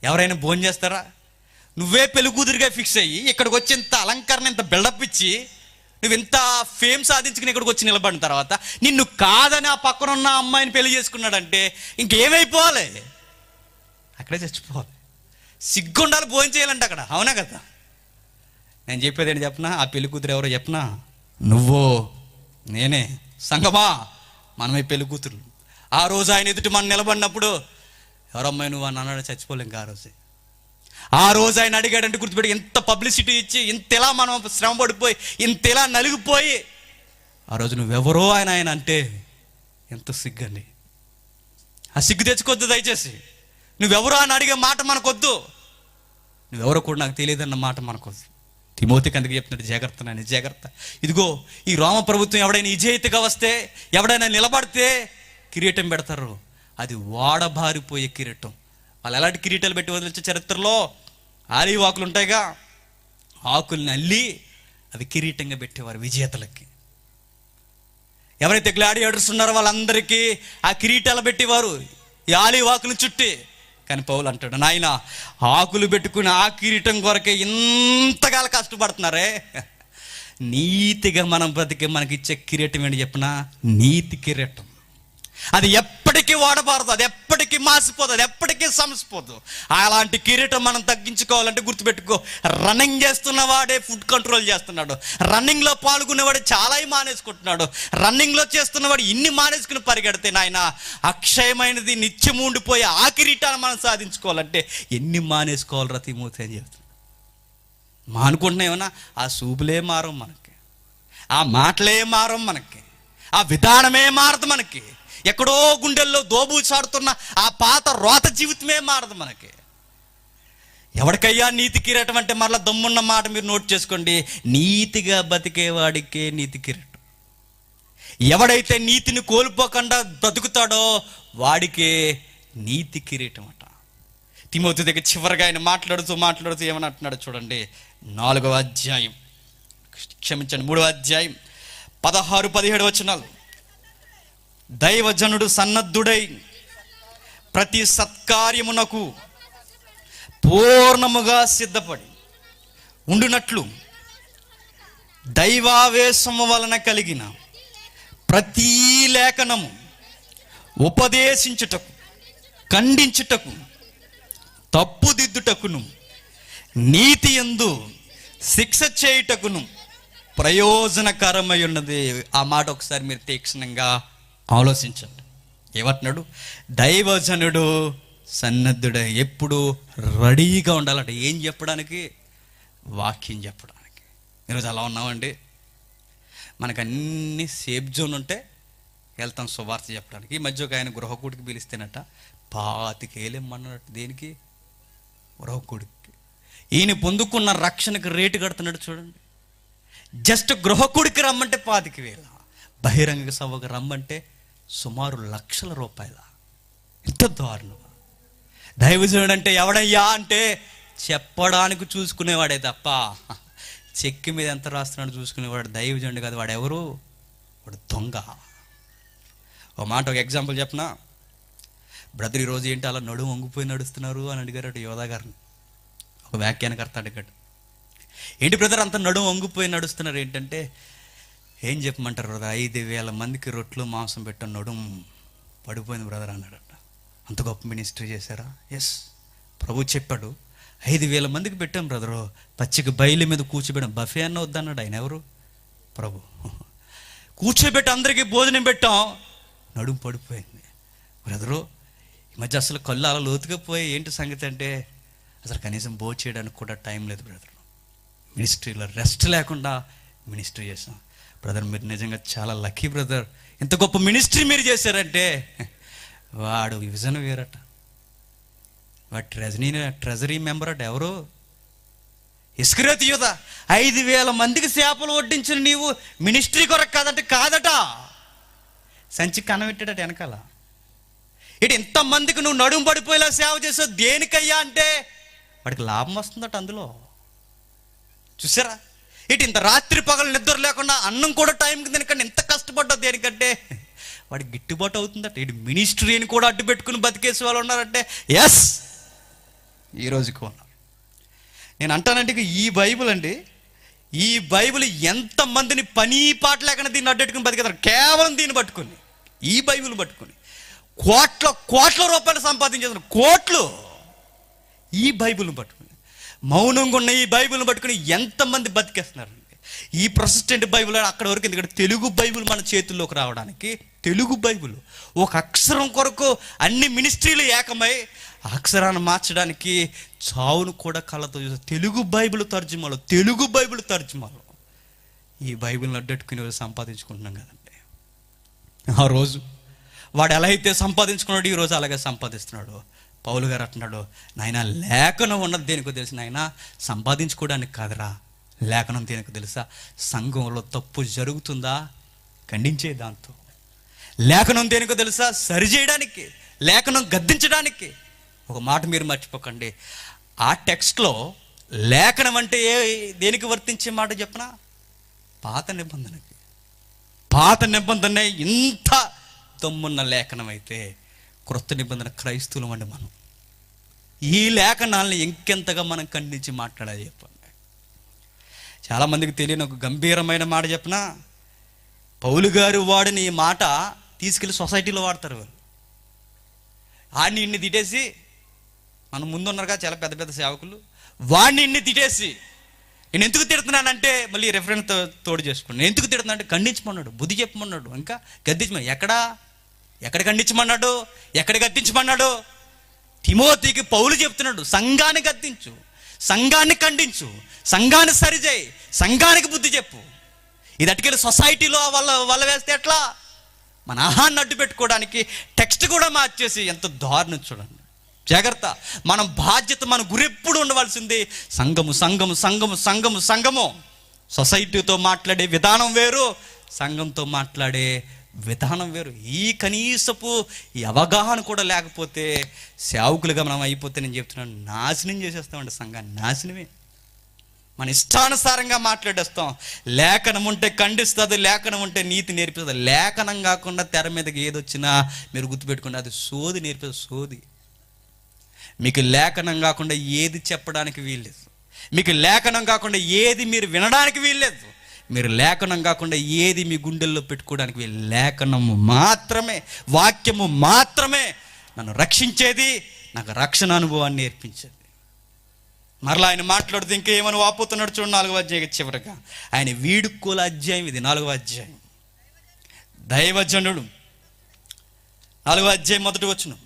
ఎవరైనా భోజనం చేస్తారా? నువ్వే పెళ్ళికూతురిగా ఫిక్స్ అయ్యి ఇక్కడికి వచ్చి ఇంత అలంకరణ, ఇంత బిల్డప్ ఇచ్చి నువ్వు ఇంత ఫేమ్ సాధించుకుని ఇక్కడికి వచ్చి నిలబడిన తర్వాత నిన్ను కాదని ఆ పక్కన ఉన్న అమ్మాయిని పెళ్లి చేసుకున్నాడంటే ఇంకేమైపోవాలి? అక్కడే చచ్చిపోవాలి. సిగ్గుండాలి భోజనం చేయాలంటే అక్కడ. అవునా కదా? నేను చెప్పేది ఏంటి చెప్పనా? ఆ పెళ్లి కూతురు ఎవరో చెప్పనా? నువ్వు నేనే. సంగమా, మనమే పెళ్లి కూతురు. ఆ రోజు ఆయన ఎదుటి మనం నిలబడినప్పుడు ఎవరమ్మాయి నువ్వు అని అన్నాడు, చచ్చిపోలేం. ఆ రోజు ఆయన అడిగాడంటే గుర్తుపెట్టి ఎంత పబ్లిసిటీ ఇచ్చి ఇంతలా మనం శ్రమ పడిపోయి ఇంతలా నలిగిపోయి ఆ రోజు నువ్వెవరో ఆయన అంటే ఎంత సిగ్గండి. ఆ సిగ్గు తెచ్చుకోవద్దు దయచేసి. నువ్వెవరో అని అడిగే మాట మనకొద్దు, నువ్వెవరో కూడా నాకు తెలియదన్న మాట మనకొద్దు. తిమోతికి అందుకు చెప్తున్నాడు, జాగ్రత్త నాయన జాగ్రత్త. ఇదిగో ఈ రోమ ప్రభుత్వం ఎవడైనా విజేతగా వస్తే, ఎవడైనా నిలబడితే కిరీటం పెడతారు. అది వాడబారిపోయే కిరీటం. వాళ్ళు ఎలాంటి కిరీటాలు పెట్టి వదిలించే చరిత్రలో ఆలివ్ ఆకులు ఉంటాయిగా, ఆకుల్ని అల్లి అవి కిరీటంగా పెట్టేవారు విజేతలకి. ఎవరైతే గ్లాడియేటర్స్ ఉన్నారో వాళ్ళందరికీ ఆ కిరీటాలు పెట్టేవారు ఈ ఆలివ్ ఆకులు చుట్టి. కానీ పౌలు అంటాడు, నాయన ఆకులు పెట్టుకుని ఆ కిరీటం కొరకే ఇంతగా కష్టపడుతున్నారే. నీతిగా మనం బ్రతికే మనకి ఇచ్చే కిరీటం ఏంటి చెప్పినా? నీతి కిరీటం. అది ఎప్పటికీ వాడబారదు, అది ఎప్పటికీ మాసిపోదు, అది ఎప్పటికీ సమసిపోదు. అలాంటి కిరీటం మనం తగ్గించుకోవాలంటే గుర్తుపెట్టుకో, రన్నింగ్ చేస్తున్న వాడే ఫుడ్ కంట్రోల్ చేస్తున్నాడు. రన్నింగ్లో పాల్గొనేవాడు చాలా మానేసుకుంటున్నాడు. రన్నింగ్లో చేస్తున్నవాడు ఇన్ని మానేసుకుని పరిగెడితే నాయన అక్షయమైనది నిత్యం ఉండిపోయే ఆ కిరీటాన్ని మనం సాధించుకోవాలంటే ఎన్ని మానేసుకోవాలి తిమోతి అని చెప్తున్నాడు. మానుకుంటున్నామన్నా ఆ సూపులే మారం మనకి, ఆ మాటలే మారం మనకి, ఆ విధానమే మారదు మనకి. ఎక్కడో గుండెల్లో దోబూచాడుతున్న ఆ పాత రోత జీవితమే మారదు మనకి. ఎవరికయ్యా నీతి కిరీటం అంటే మరలా దమ్మున్న మాట మీరు నోట్ చేసుకోండి, నీతిగా బతికేవాడికే నీతి కిరీటం. ఎవడైతే నీతిని కోల్పోకుండా బ్రతుకుతాడో వాడికే నీతి కిరీటం అట. తిమోతి దగ్గర చివరిగా ఆయన మాట్లాడుతూ ఏమని అంటున్నాడు చూడండి. 4వ అధ్యాయం, క్షమించండి 3వ అధ్యాయం 16-17 వచనాలు. దైవజనుడు సన్నద్ధుడై ప్రతి సత్కార్యమునకు పూర్ణముగా సిద్ధపడి ఉండునట్లు దైవావేశము వలన కలిగిన ప్రతి లేఖనము ఉపదేశించుటకు, ఖండించుటకు, తప్పుదిద్దుటకును, నీతి యందు శిక్ష చేయుటకును ప్రయోజనకరమై ఉన్నది. ఆ మాట ఒకసారి మీరు తీక్షణంగా ఆలోచించండి. ఏమంటున్నాడు? దైవజనుడు సన్నద్ధుడై ఎప్పుడు రెడీగా ఉండాలంటే ఏం చెప్పడానికి? వాక్యం చెప్పడానికి. ఈరోజు అలా ఉన్నామండి. మనకు అన్ని సేఫ్ జోన్ ఉంటే వెళ్తాం సువార్త చెప్పడానికి. ఈ మధ్య ఒక ఆయన గృహకూడికి పిలిస్తేనట 25,000 ఇమ్మన్నట్టు. దేనికి? గృహకూడికి. ఈయన పొందుకున్న రక్షణకు రేటు కడుతున్నాడు చూడండి. జస్ట్ గృహకూడికి రమ్మంటే 25,000, బహిరంగ సభకు రమ్మంటే సుమారు లక్షల రూపాయల. ఎంత దారుణం! దైవజనుడు అంటే ఎవడయ్యా అంటే చెప్పడానికి చూసుకునేవాడే తప్ప చెక్కి మీద ఎంత రాస్తున్నాడు చూసుకునేవాడు దైవజనుడు కాదు. వాడు ఎవరు? వాడు దొంగ. ఒక ఎగ్జాంపుల్ చెప్పనా? బ్రదర్ ఈరోజు ఏంటి అలా నడుము వంగిపోయి నడుస్తున్నారు అని అడిగారు యోధా గారిని. ఒక వ్యాఖ్యానకర్త అడిగాడు, ఏంటి బ్రదర్ అంత నడుము వంగిపోయి నడుస్తున్నారు ఏంటంటే, ఏం చెప్పమంటారు బ్రదర్, 5,000 మందికి రొట్లు మాంసం పెట్టిన నడుము పడిపోయింది బ్రదర్ అన్నాడట. అంత గొప్ప మినిస్ట్రీ చేశారా? ఎస్, ప్రభు చెప్పాడు 5,000 మందికి పెట్టాం బ్రదరు. పచ్చిక బయలు మీద కూర్చోబెట్టాం. బఫే అన్న వద్దన్నాడు. ఆయన ఎవరు? ప్రభు. కూర్చోబెట్టి అందరికీ భోజనం పెట్టాం, నడుము పడిపోయింది బ్రదరు. ఈ మధ్య అసలు కళ్ళు అలా లోతుగా పోయి ఏంటి సంగతి అంటే, అసలు కనీసం భోజనం చేయడానికి కూడా టైం లేదు బ్రదర్. మినిస్ట్రీలో రెస్ట్ లేకుండా మినిస్ట్రీ చేసాం. బ్రదర్ మీరు నిజంగా చాలా లక్కీ బ్రదర్, ఇంత గొప్ప మినిస్ట్రీ మీరు చేశారంటే. వాడు విజన్ వేరట. వాడు ట్రెజరీ మెంబర్ అట. ఎవరు? ఇస్కరియోతు యూదా. 5,000 మందికి చేపలు వడ్డించిన నీవు మినిస్ట్రీ కొరకు కాదంటే కాదట. సంచి కనబెట్టాడట వెనకాల. ఇటు ఇంతమందికి నువ్వు నడుము పడిపోయేలా సేవ చేసావు దేనికయ్యా అంటే వాడికి లాభం వస్తుందట అందులో. చూసారా? ఇటు ఇంత రాత్రి పగలు నిద్ర లేకుండా అన్నం కూడా టైంకి తినకండి ఎంత కష్టపడ్డావు దేనికంటే వాడికి గిట్టుబాటు అవుతుందట. ఇటు మినిస్ట్రీని కూడా అడ్డు పెట్టుకుని బతికేసే వాళ్ళు ఉన్నారంటే ఎస్, ఈ రోజుకి ఉన్నారు. నేను అంటానంటే ఈ బైబిల్ అండి, ఈ బైబిల్ ఎంతమందిని పని పాట లేకుండా దీన్ని అడ్డెట్టుకుని బతికేస్తారు కేవలం దీన్ని పట్టుకుని, ఈ బైబిల్ పట్టుకుని కోట్ల రూపాయలు సంపాదించేస్తారు. కోట్లు ఈ బైబిల్ని పట్టుకుని, మౌనంగా ఉన్న ఈ బైబిల్ని పట్టుకుని ఎంతమంది బతికేస్తున్నారండి. ఈ ప్రొటెస్టెంట్ బైబిల్ అక్కడ వరకు, ఎందుకంటే తెలుగు బైబిల్ మన చేతుల్లోకి రావడానికి, తెలుగు బైబిల్ ఒక అక్షరం కొరకు అన్ని మినిస్ట్రీలు ఏకమై అక్షరాన్ని మార్చడానికి చావును కూడా కళ్ళతో చూసే తెలుగు బైబిల్ తర్జుమాలో ఈ బైబిల్ని అడ్డెట్టుకుని సంపాదించుకుంటున్నాం కదండి. ఆ రోజు వాడు ఎలా అయితే సంపాదించుకున్నాడు ఈరోజు అలాగే సంపాదిస్తున్నాడు. పౌలు గారు అంటున్నాడు, నాయన లేఖనం ఉన్నది దేనికో తెలుసు నాయన, సంపాదించుకోవడానికి కాదురా. లేఖనం దేనికో తెలుసా? సంఘంలో తప్పు జరుగుతుందా ఖండించే దాంతో. లేఖనం దేనికో తెలుసా? సరిచేయడానికి, లేఖనం గద్దించడానికి. ఒక మాట మీరు మర్చిపోకండి, ఆ టెక్స్ట్లో లేఖనం అంటే దేనికి వర్తించే మాట చెప్పనా? పాత నిబంధనకి. పాత నిబంధన ఇంత దమ్మున్న లేఖనం అయితే క్రొత్త నిబంధన క్రైస్తవులం అండి మనం. ఈ లేఖనాలను ఇంకెంతగా మనం ఖండించి మాట్లాడాలి చెప్పండి. చాలామందికి తెలియని ఒక గంభీరమైన మాట చెప్పనా, పౌలు గారు వాడిని ఈ మాట తీసుకెళ్ళి సొసైటీలో వాడతారు. వాళ్ళు వాడిని ఇన్ని తిట్టేసి, మనం ముందున్నారుగా చాలా పెద్ద పెద్ద సేవకులు, వాడిని ఇన్ని తిట్టేసి నేను ఎందుకు తిడుతున్నానంటే మళ్ళీ రెఫరెన్స్ తోడు చేసుకోండి. నేను ఎందుకు తిడుతున్నా అంటే ఖండించమన్నాడు, బుద్ధి చెప్పమన్నాడు, ఇంకా గద్దించమన్నాడు. ఎక్కడ ఖండించమన్నాడు, ఎక్కడ గద్దించమన్నాడు? తిమోతికి పౌలు చెప్తున్నాడు, సంఘాన్ని గద్దించు, సంఘాన్ని ఖండించు, సంఘాన్ని సరిచేయి, సంఘానికి బుద్ధి చెప్పు. ఇది అటుకెళ్ళి సొసైటీలో వల్ల వేస్తే ఎట్లా? మన ఆహాన్ని అడ్డు పెట్టుకోవడానికి టెక్స్ట్ కూడా మార్చేసి ఎంత దారుణం చూడండి. జాగ్రత్త. మన బాధ్యత, మన గురెప్పుడు ఉండవలసింది సంఘము. సొసైటీతో మాట్లాడే విధానం వేరు, సంఘంతో మాట్లాడే విధానం వేరు. ఈ కనీసపు ఈ అవగాహన కూడా లేకపోతే సేవకులుగా మనం అయిపోతే నేను చెప్తున్నాను నాశనం చేసేస్తామండి సంఘాన్ని. నాశనమే. మన ఇష్టానుసారంగా మాట్లాడేస్తాం. లేఖనం ఉంటే ఖండిస్తుంది, లేఖనం ఉంటే నీతి నేర్పిస్తుంది. లేఖనం కాకుండా తెర మీదకి ఏదొచ్చినా మీరు గుర్తుపెట్టుకోండి, అది సోది నేర్పిస్తుంది, సోది. మీకు లేఖనం కాకుండా ఏది చెప్పడానికి వీల్లేదు. మీకు లేఖనం కాకుండా ఏది మీరు వినడానికి వీల్లేదు. మీరు లేఖనం కాకుండా ఏది మీ గుండెల్లో పెట్టుకోవడానికి వీలు. లేఖనము మాత్రమే, వాక్యము మాత్రమే నన్ను రక్షించేది, నాకు రక్షణ అనుభవాన్ని నేర్పించేది. మరలా ఆయన మాట్లాడుతూ ఇంకేమని వాపోతున్నాడు చూడండి, 4వ అధ్యాయం చివరగా. ఆయన వీడుకోల అధ్యాయం ఇది, 4వ అధ్యాయం. దైవజనుడు 4వ అధ్యాయం 1వ వచనం.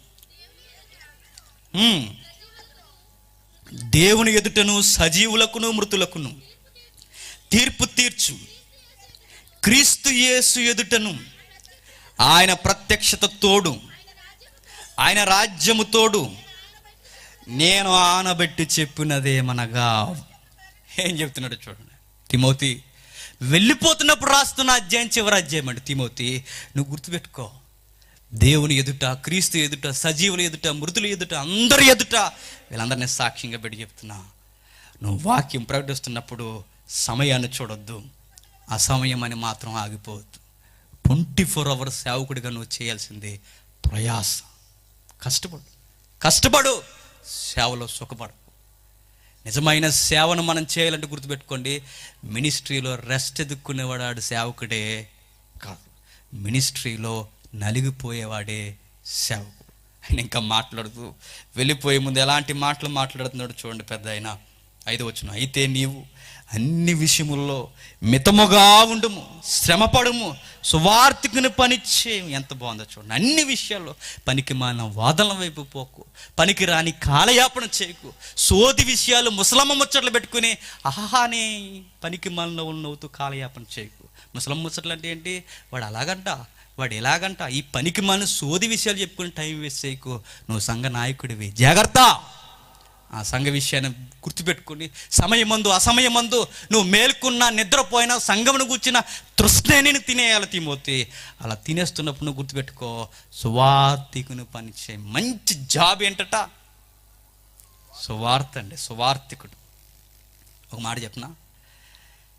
దేవుని ఎదుటను సజీవులకును మృతులకును తీర్పు తీర్చు క్రీస్తు యేసు ఎదుటను ఆయన ప్రత్యక్షత తోడు, ఆయన రాజ్యము తోడు నేను ఆనబెట్టి చెప్పినదేమనగా. ఏం చెప్తున్నాడు చూడండి. తిమోతి వెళ్ళిపోతున్నప్పుడు రాస్తున్న అధ్యాయం చివరి అధ్యాయం అండి. తిమోతి నువ్వు గుర్తుపెట్టుకో, దేవుని ఎదుట, క్రీస్తు ఎదుట, సజీవుల ఎదుట, మృతుల ఎదుట, అందరి ఎదుట వీళ్ళందరినీ సాక్ష్యంగా పెట్టి చెప్తున్నా. నువ్వు వాక్యం ప్రకటిస్తున్నప్పుడు సమయాన్ని చూడొద్దు, ఆ సమయం అని మాత్రం ఆగిపోవద్దు. 24 hours సేవకుడిగా నువ్వు చేయాల్సింది ప్రయాస. కష్టపడు, సేవలో సుఖపడు. నిజమైన సేవను మనం చేయాలంటే గుర్తుపెట్టుకోండి, మినిస్ట్రీలో రెస్ట్ ఎదుక్కునేవాడు సేవకుడే కాదు, మినిస్ట్రీలో నలిగిపోయేవాడే సేవకుడు. ఆయన ఇంకా మాట్లాడుతూ వెళ్ళిపోయే ముందు ఎలాంటి మాటలు మాట్లాడుతున్నాడు చూడండి. పెద్ద ఆయన 5వ వచనం. అయితే నీవు అన్ని విషయముల్లో మితముగా ఉండుము, శ్రమపడుము, సువార్తికుని పని చేయము. ఎంత బాగుందో చూడండి. అన్ని విషయాల్లో పనికి మాలిన వాదనల వైపు పోకు, పనికి రాని కాలయాపన చేయకు, సోది విషయాలు ముసలమ్మ ముచ్చట్లు పెట్టుకుని ఆహానే పనికి మాలిన నవ్వుతూ కాలయాపన చేయకు. ముసలమ్మ ముచ్చట్లు అంటే ఏంటి? వాడు అలాగంట, వాడు ఎలాగంట, ఈ పనికి మాలిన సోది విషయాలు చెప్పుకుని టైం వేస్ట్ చేయకు. నువ్వు సంఘ నాయకుడివి, జాగ్రత్త. ఆ సంఘ విషయాన్ని గుర్తుపెట్టుకుని సమయమందు అసమయమందు నువ్వు మేల్కున్నా నిద్రపోయినా సంఘమును కూర్చిన తృష్ణని తినేయాలి తిమోతి. అలా తినేస్తున్నప్పుడు నువ్వు గుర్తుపెట్టుకో, సువార్తికుని పని చేయి. మంచి జాబ్ ఏంటట? సువార్త అండి, సువార్తికుడు. ఒక మాట చెప్పనా,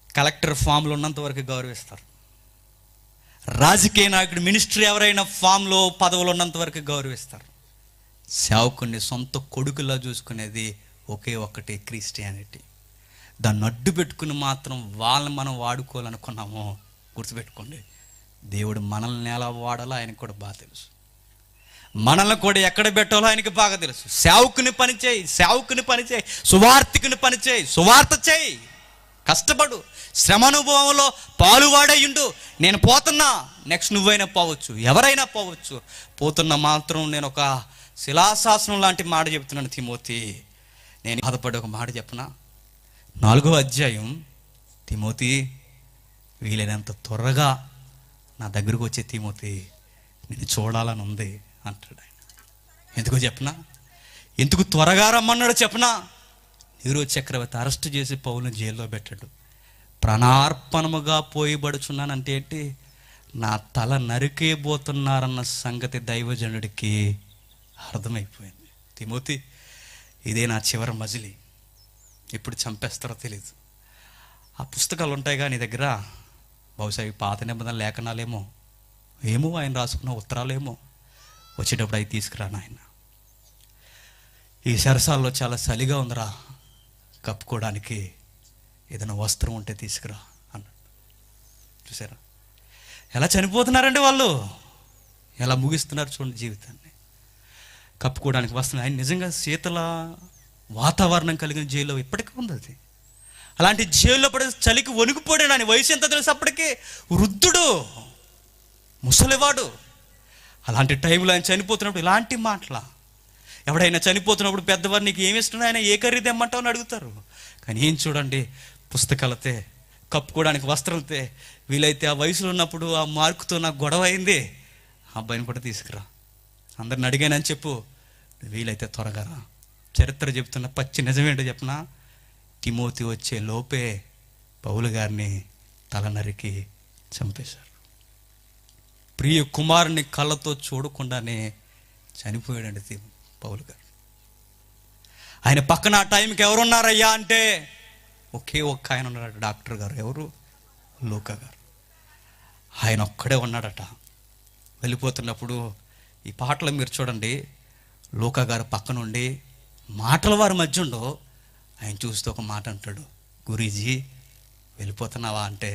కలెక్టర్ ఫామ్లో ఉన్నంత వరకు గౌరవిస్తారు. రాజకీయ నాయకుడు, మినిస్ట్రీ ఎవరైనా ఫామ్లో పదవులు ఉన్నంత వరకు గౌరవిస్తారు. సేవకుని సొంత కొడుకులా చూసుకునేది ఒకే ఒక్కటి క్రిస్టియానిటీ. దాన్ని అడ్డు పెట్టుకుని మాత్రం వాళ్ళని మనం వాడుకోవాలనుకున్నామో గుర్తుపెట్టుకోండి, దేవుడు మనల్ని ఎలా వాడాలో ఆయనకు కూడా బాగా తెలుసు, మనల్ని కూడా ఎక్కడ పెట్టాలో ఆయనకి బాగా తెలుసు. సేవకుని పని చేయి, సేవకుని పని చేయి, సువార్తికుని పని చేయి, సువార్త చేయి, కష్టపడు, శ్రమానుభవంలో పాలువాడయ్యుండు. నేను పోతున్నా, నెక్స్ట్ నువ్వైనా పోవచ్చు, ఎవరైనా పోవచ్చు, పోతున్నా మాత్రం నేను ఒక శిలాశాసనం లాంటి మాట చెప్తున్నాను తిమోతి. నేను బాధపడి ఒక మాట చెప్పనా, 4వ అధ్యాయం. తిమోతి వీలైనంత త్వరగా నా దగ్గరకు వచ్చే తిమోతి, నేను చూడాలని ఉంది అంటాడు ఆయన. ఎందుకో చెప్పనా, ఎందుకు త్వరగా రమ్మన్నాడు చెప్పనా? నీరో చక్రవర్తి అరెస్ట్ చేసి పౌలుని జైల్లో పెట్టాడు. ప్రాణార్పణముగా పోయిబడుచున్నానంటే ఏంటి? నా తల నరికేయబోతున్నారన్న సంగతి దైవజనుడికి అర్థమైపోయింది. తిమోతి ఇదే నా చివరి మజిలీ, ఎప్పుడు చంపేస్తారో తెలీదు. ఆ పుస్తకాలు ఉంటాయిగా నీ దగ్గర, బహుశా ఈ పాత నిబంధన లేఖనాలేమో, ఏమో ఆయన రాసుకున్న ఉత్తరాలేమో, వచ్చేటప్పుడు అవి తీసుకురా నాయన. ఈ సరసాల్లో చాలా చలిగా ఉందిరా, కప్పుకోవడానికి ఏదైనా వస్త్రం ఉంటే తీసుకురా అన్నాడు. చూసారా ఎలా చనిపోతున్నారండి వాళ్ళు, ఎలా ముగిస్తున్నారు చూడండి జీవితాన్ని. కప్పుకోవడానికి వస్త్రం. ఆయన నిజంగా శీతల వాతావరణం కలిగిన జైల్లో ఇప్పటికీ ఉంది అది. అలాంటి జైల్లో పడే చలికి వణికిపోయాడు. ఆయన వయసు ఎంత తెలుసు అప్పటికే, వృద్ధుడు, ముసలివాడు. అలాంటి టైంలో ఆయన చనిపోతున్నప్పుడు ఇలాంటి మాటల. ఎవడైనా చనిపోతున్నప్పుడు పెద్దవారు నీకు ఏమి ఇస్తున్నా, ఆయన ఏ ఖరీదు తెమ్మంటావు అని అడుగుతారు. కానీ ఏం చూడండి, పుస్తకాలతే, కప్పుకోవడానికి వస్త్రాలతే. వీలైతే ఆ వయసులో ఉన్నప్పుడు ఆ మార్కుతో నాకు గొడవ అయింది, ఆ అబ్బాయిని కూడా తీసుకురా, అందరిని అడిగానని చెప్పు, వీలైతే త్వరగా రా. చరిత్ర చెప్తున్న పచ్చి నిజమేంటో చెప్పనా, తిమోతి వచ్చే లోపే పౌలు గారిని తల నరికి చంపేశారు. ప్రియ కుమారుని కళ్ళతో చూడకుండానే చనిపోయాడండి పౌలు గారు. ఆయన పక్కన ఆ టైంకి ఎవరున్నారయ్యా అంటే ఒకే ఒక్క ఆయన ఉన్నాడు డాక్టర్ గారు. ఎవరు? లూకా గారు. ఆయన ఒక్కడే ఉన్నాడట. వెళ్ళిపోతున్నప్పుడు ఈ పాటలో మీరు చూడండి, లూకా గారు పక్క నుండి మాటల వారి మధ్య ఉండో ఆయన చూస్తూ ఒక మాట అంటాడు, గురీజీ వెళ్ళిపోతున్నావా అంటే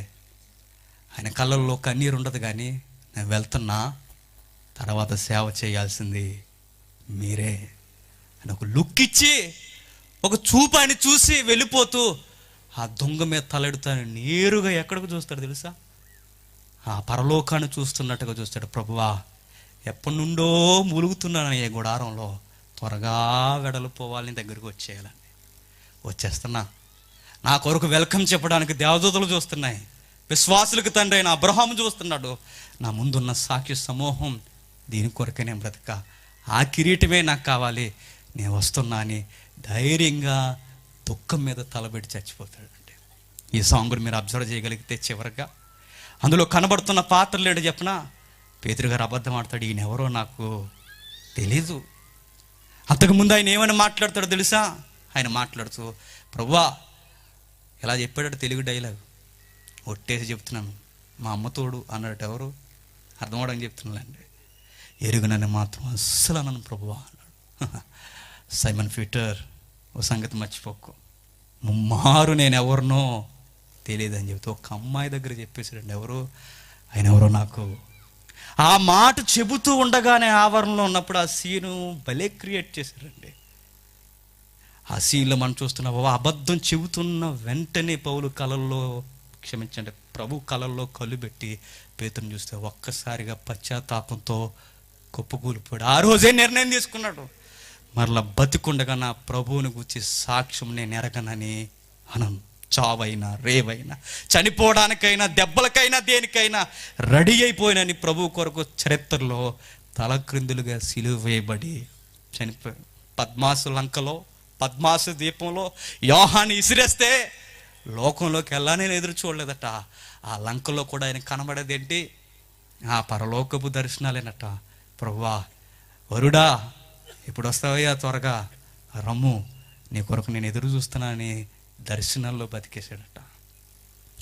ఆయన కళ్ళల్లో కన్నీరు ఉండదు, కానీ నేను వెళ్తున్నా, తర్వాత సేవ చేయాల్సింది మీరే అని ఒక లుక్ ఇచ్చి, ఒక చూపు ఆయన చూసి వెళ్ళిపోతూ ఆ దొంగ మీద తలెడుతాను నేరుగా ఎక్కడికి చూస్తాడు తెలుసా? ఆ పరలోకాన్ని చూస్తున్నట్టుగా చూస్తాడు. ప్రభువా, ఎప్పటి నుండో ములుగుతున్నాను ఏ గుడారంలో, త్వరగా వెడలిపోవాలి, దగ్గరికి వచ్చేయాలని. వచ్చేస్తున్నా, నా కొరకు వెల్కమ్ చెప్పడానికి దేవదూతలు చూస్తున్నాయి, విశ్వాసులకు తండ్రి అయిన అబ్రహాము చూస్తున్నాడు, నా ముందున్న సాక్షి సమూహం, దీని కొరకే నేను బ్రతక, ఆ కిరీటమే నాకు కావాలి, నేను వస్తున్నా అని ధైర్యంగా దుఃఖం మీద తలబెట్టి చచ్చిపోతాడండి. ఈ సాంగ్ని మీరు అబ్జర్వ్ చేయగలిగితే చివరిగా అందులో కనబడుతున్న పాత్రలు ఏంటో చెప్పిన, పేతురు గారు అబద్ధం ఆడతాడు, ఈయన ఎవరో నాకు తెలీదు. అంతకుముందు ఆయన ఏమైనా మాట్లాడతాడో తెలుసా? ఆయన మాట్లాడుతూ, ప్రభువా, ఎలా చెప్పాడట తెలుగు డైలాగ్, ఒట్టేసి చెప్తున్నాను, మా అమ్మ తోడు అన్నాడట. ఎవరు? అర్థం అవడానికి చెప్తున్నానండి. ఎరుగునని మాత్రం అస్సలు అన్నాను ప్రభువా అన్నాడు. సైమన్ పీటర్, ఓ సంగతి మర్చిపోకు, ముమ్మారు నేను ఎవరినో తెలియదని చెబుతూ ఒక అమ్మాయి దగ్గర చెప్పేసాడండి. ఎవరు? ఆయన ఎవరో నాకు. ఆ మాట చెబుతూ ఉండగానే ఆవరణలో ఉన్నప్పుడు ఆ సీను భలే క్రియేట్ చేశారండి. ఆ సీన్లో మనం చూస్తున్నాం, అబద్ధం చెబుతున్న వెంటనే పౌలు కళల్లో, క్షమించండి, ప్రభు కళల్లో కళ్ళు పెట్టి పేతురుని చూస్తే ఒక్కసారిగా పశ్చాత్తాపంతో కుప్పకూలిపోయాడు. ఆ రోజే నిర్ణయం తీసుకున్నాడు, మరలా బతికుండగా నా ప్రభువుని గురించి సాక్ష్యం నేను ఎరగనని అనను. చావైనా రేవైనా చనిపోవడానికైనా దెబ్బలకైనా దేనికైనా రెడీ అయిపోయినని ప్రభు కొరకు చరిత్రలో తలక్రిందులుగా సిలువ వేయబడి చనిపోయాడు. పద్మాసు లంకలో, పద్మాసు ద్వీపంలో యోహాన్ని ఇసిరేస్తే లోకంలోకి వెళ్ళా నేను ఎదురు చూడలేదట. ఆ లంకలో కూడా ఆయన కనబడేది ఏంటి? ఆ పరలోకపు దర్శనాలేనట. ప్రభువా, వరుడా, ఇప్పుడు వస్తావయ్యా, త్వరగా రమ్ము, నీ కొరకు నేను ఎదురు చూస్తున్నానని దర్శనాల్లో బతికేశాడట.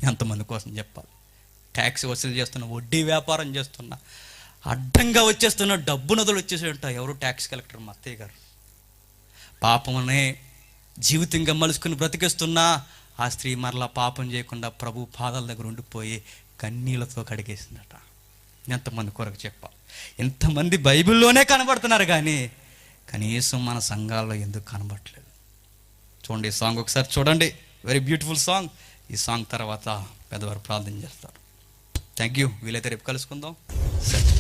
ఎంతమంది కోసం చెప్పాలి? ట్యాక్స్ వసూలు చేస్తున్నా, వడ్డీ వ్యాపారం చేస్తున్నా, అడ్డంగా వచ్చేస్తున్న డబ్బు నదులు వచ్చేసాడంట. ఎవరు? ట్యాక్స్ కలెక్టర్ మా అత్తయ్య గారు. పాపమనే జీవితంగా మలుసుకుని బ్రతికేస్తున్నా ఆ స్త్రీ మరలా పాపం చేయకుండా ప్రభు పాదాల దగ్గర ఉండిపోయి కన్నీళ్లతో కడిగేసిందట. ఎంతమంది కొరకు చెప్పాలి? ఎంతమంది బైబిల్లోనే కనబడుతున్నారు, కానీ కనీసం మన సంఘాల్లో ఎందుకు కనబడట్లేదు? చూడండి, ఈ సాంగ్ ఒకసారి చూడండి, వెరీ బ్యూటిఫుల్ సాంగ్. ఈ సాంగ్ తర్వాత పెద్దవారు ప్రార్థన చేస్తారు. Thank you. వీలైతే రేపు కలుసుకుందాం. సరే.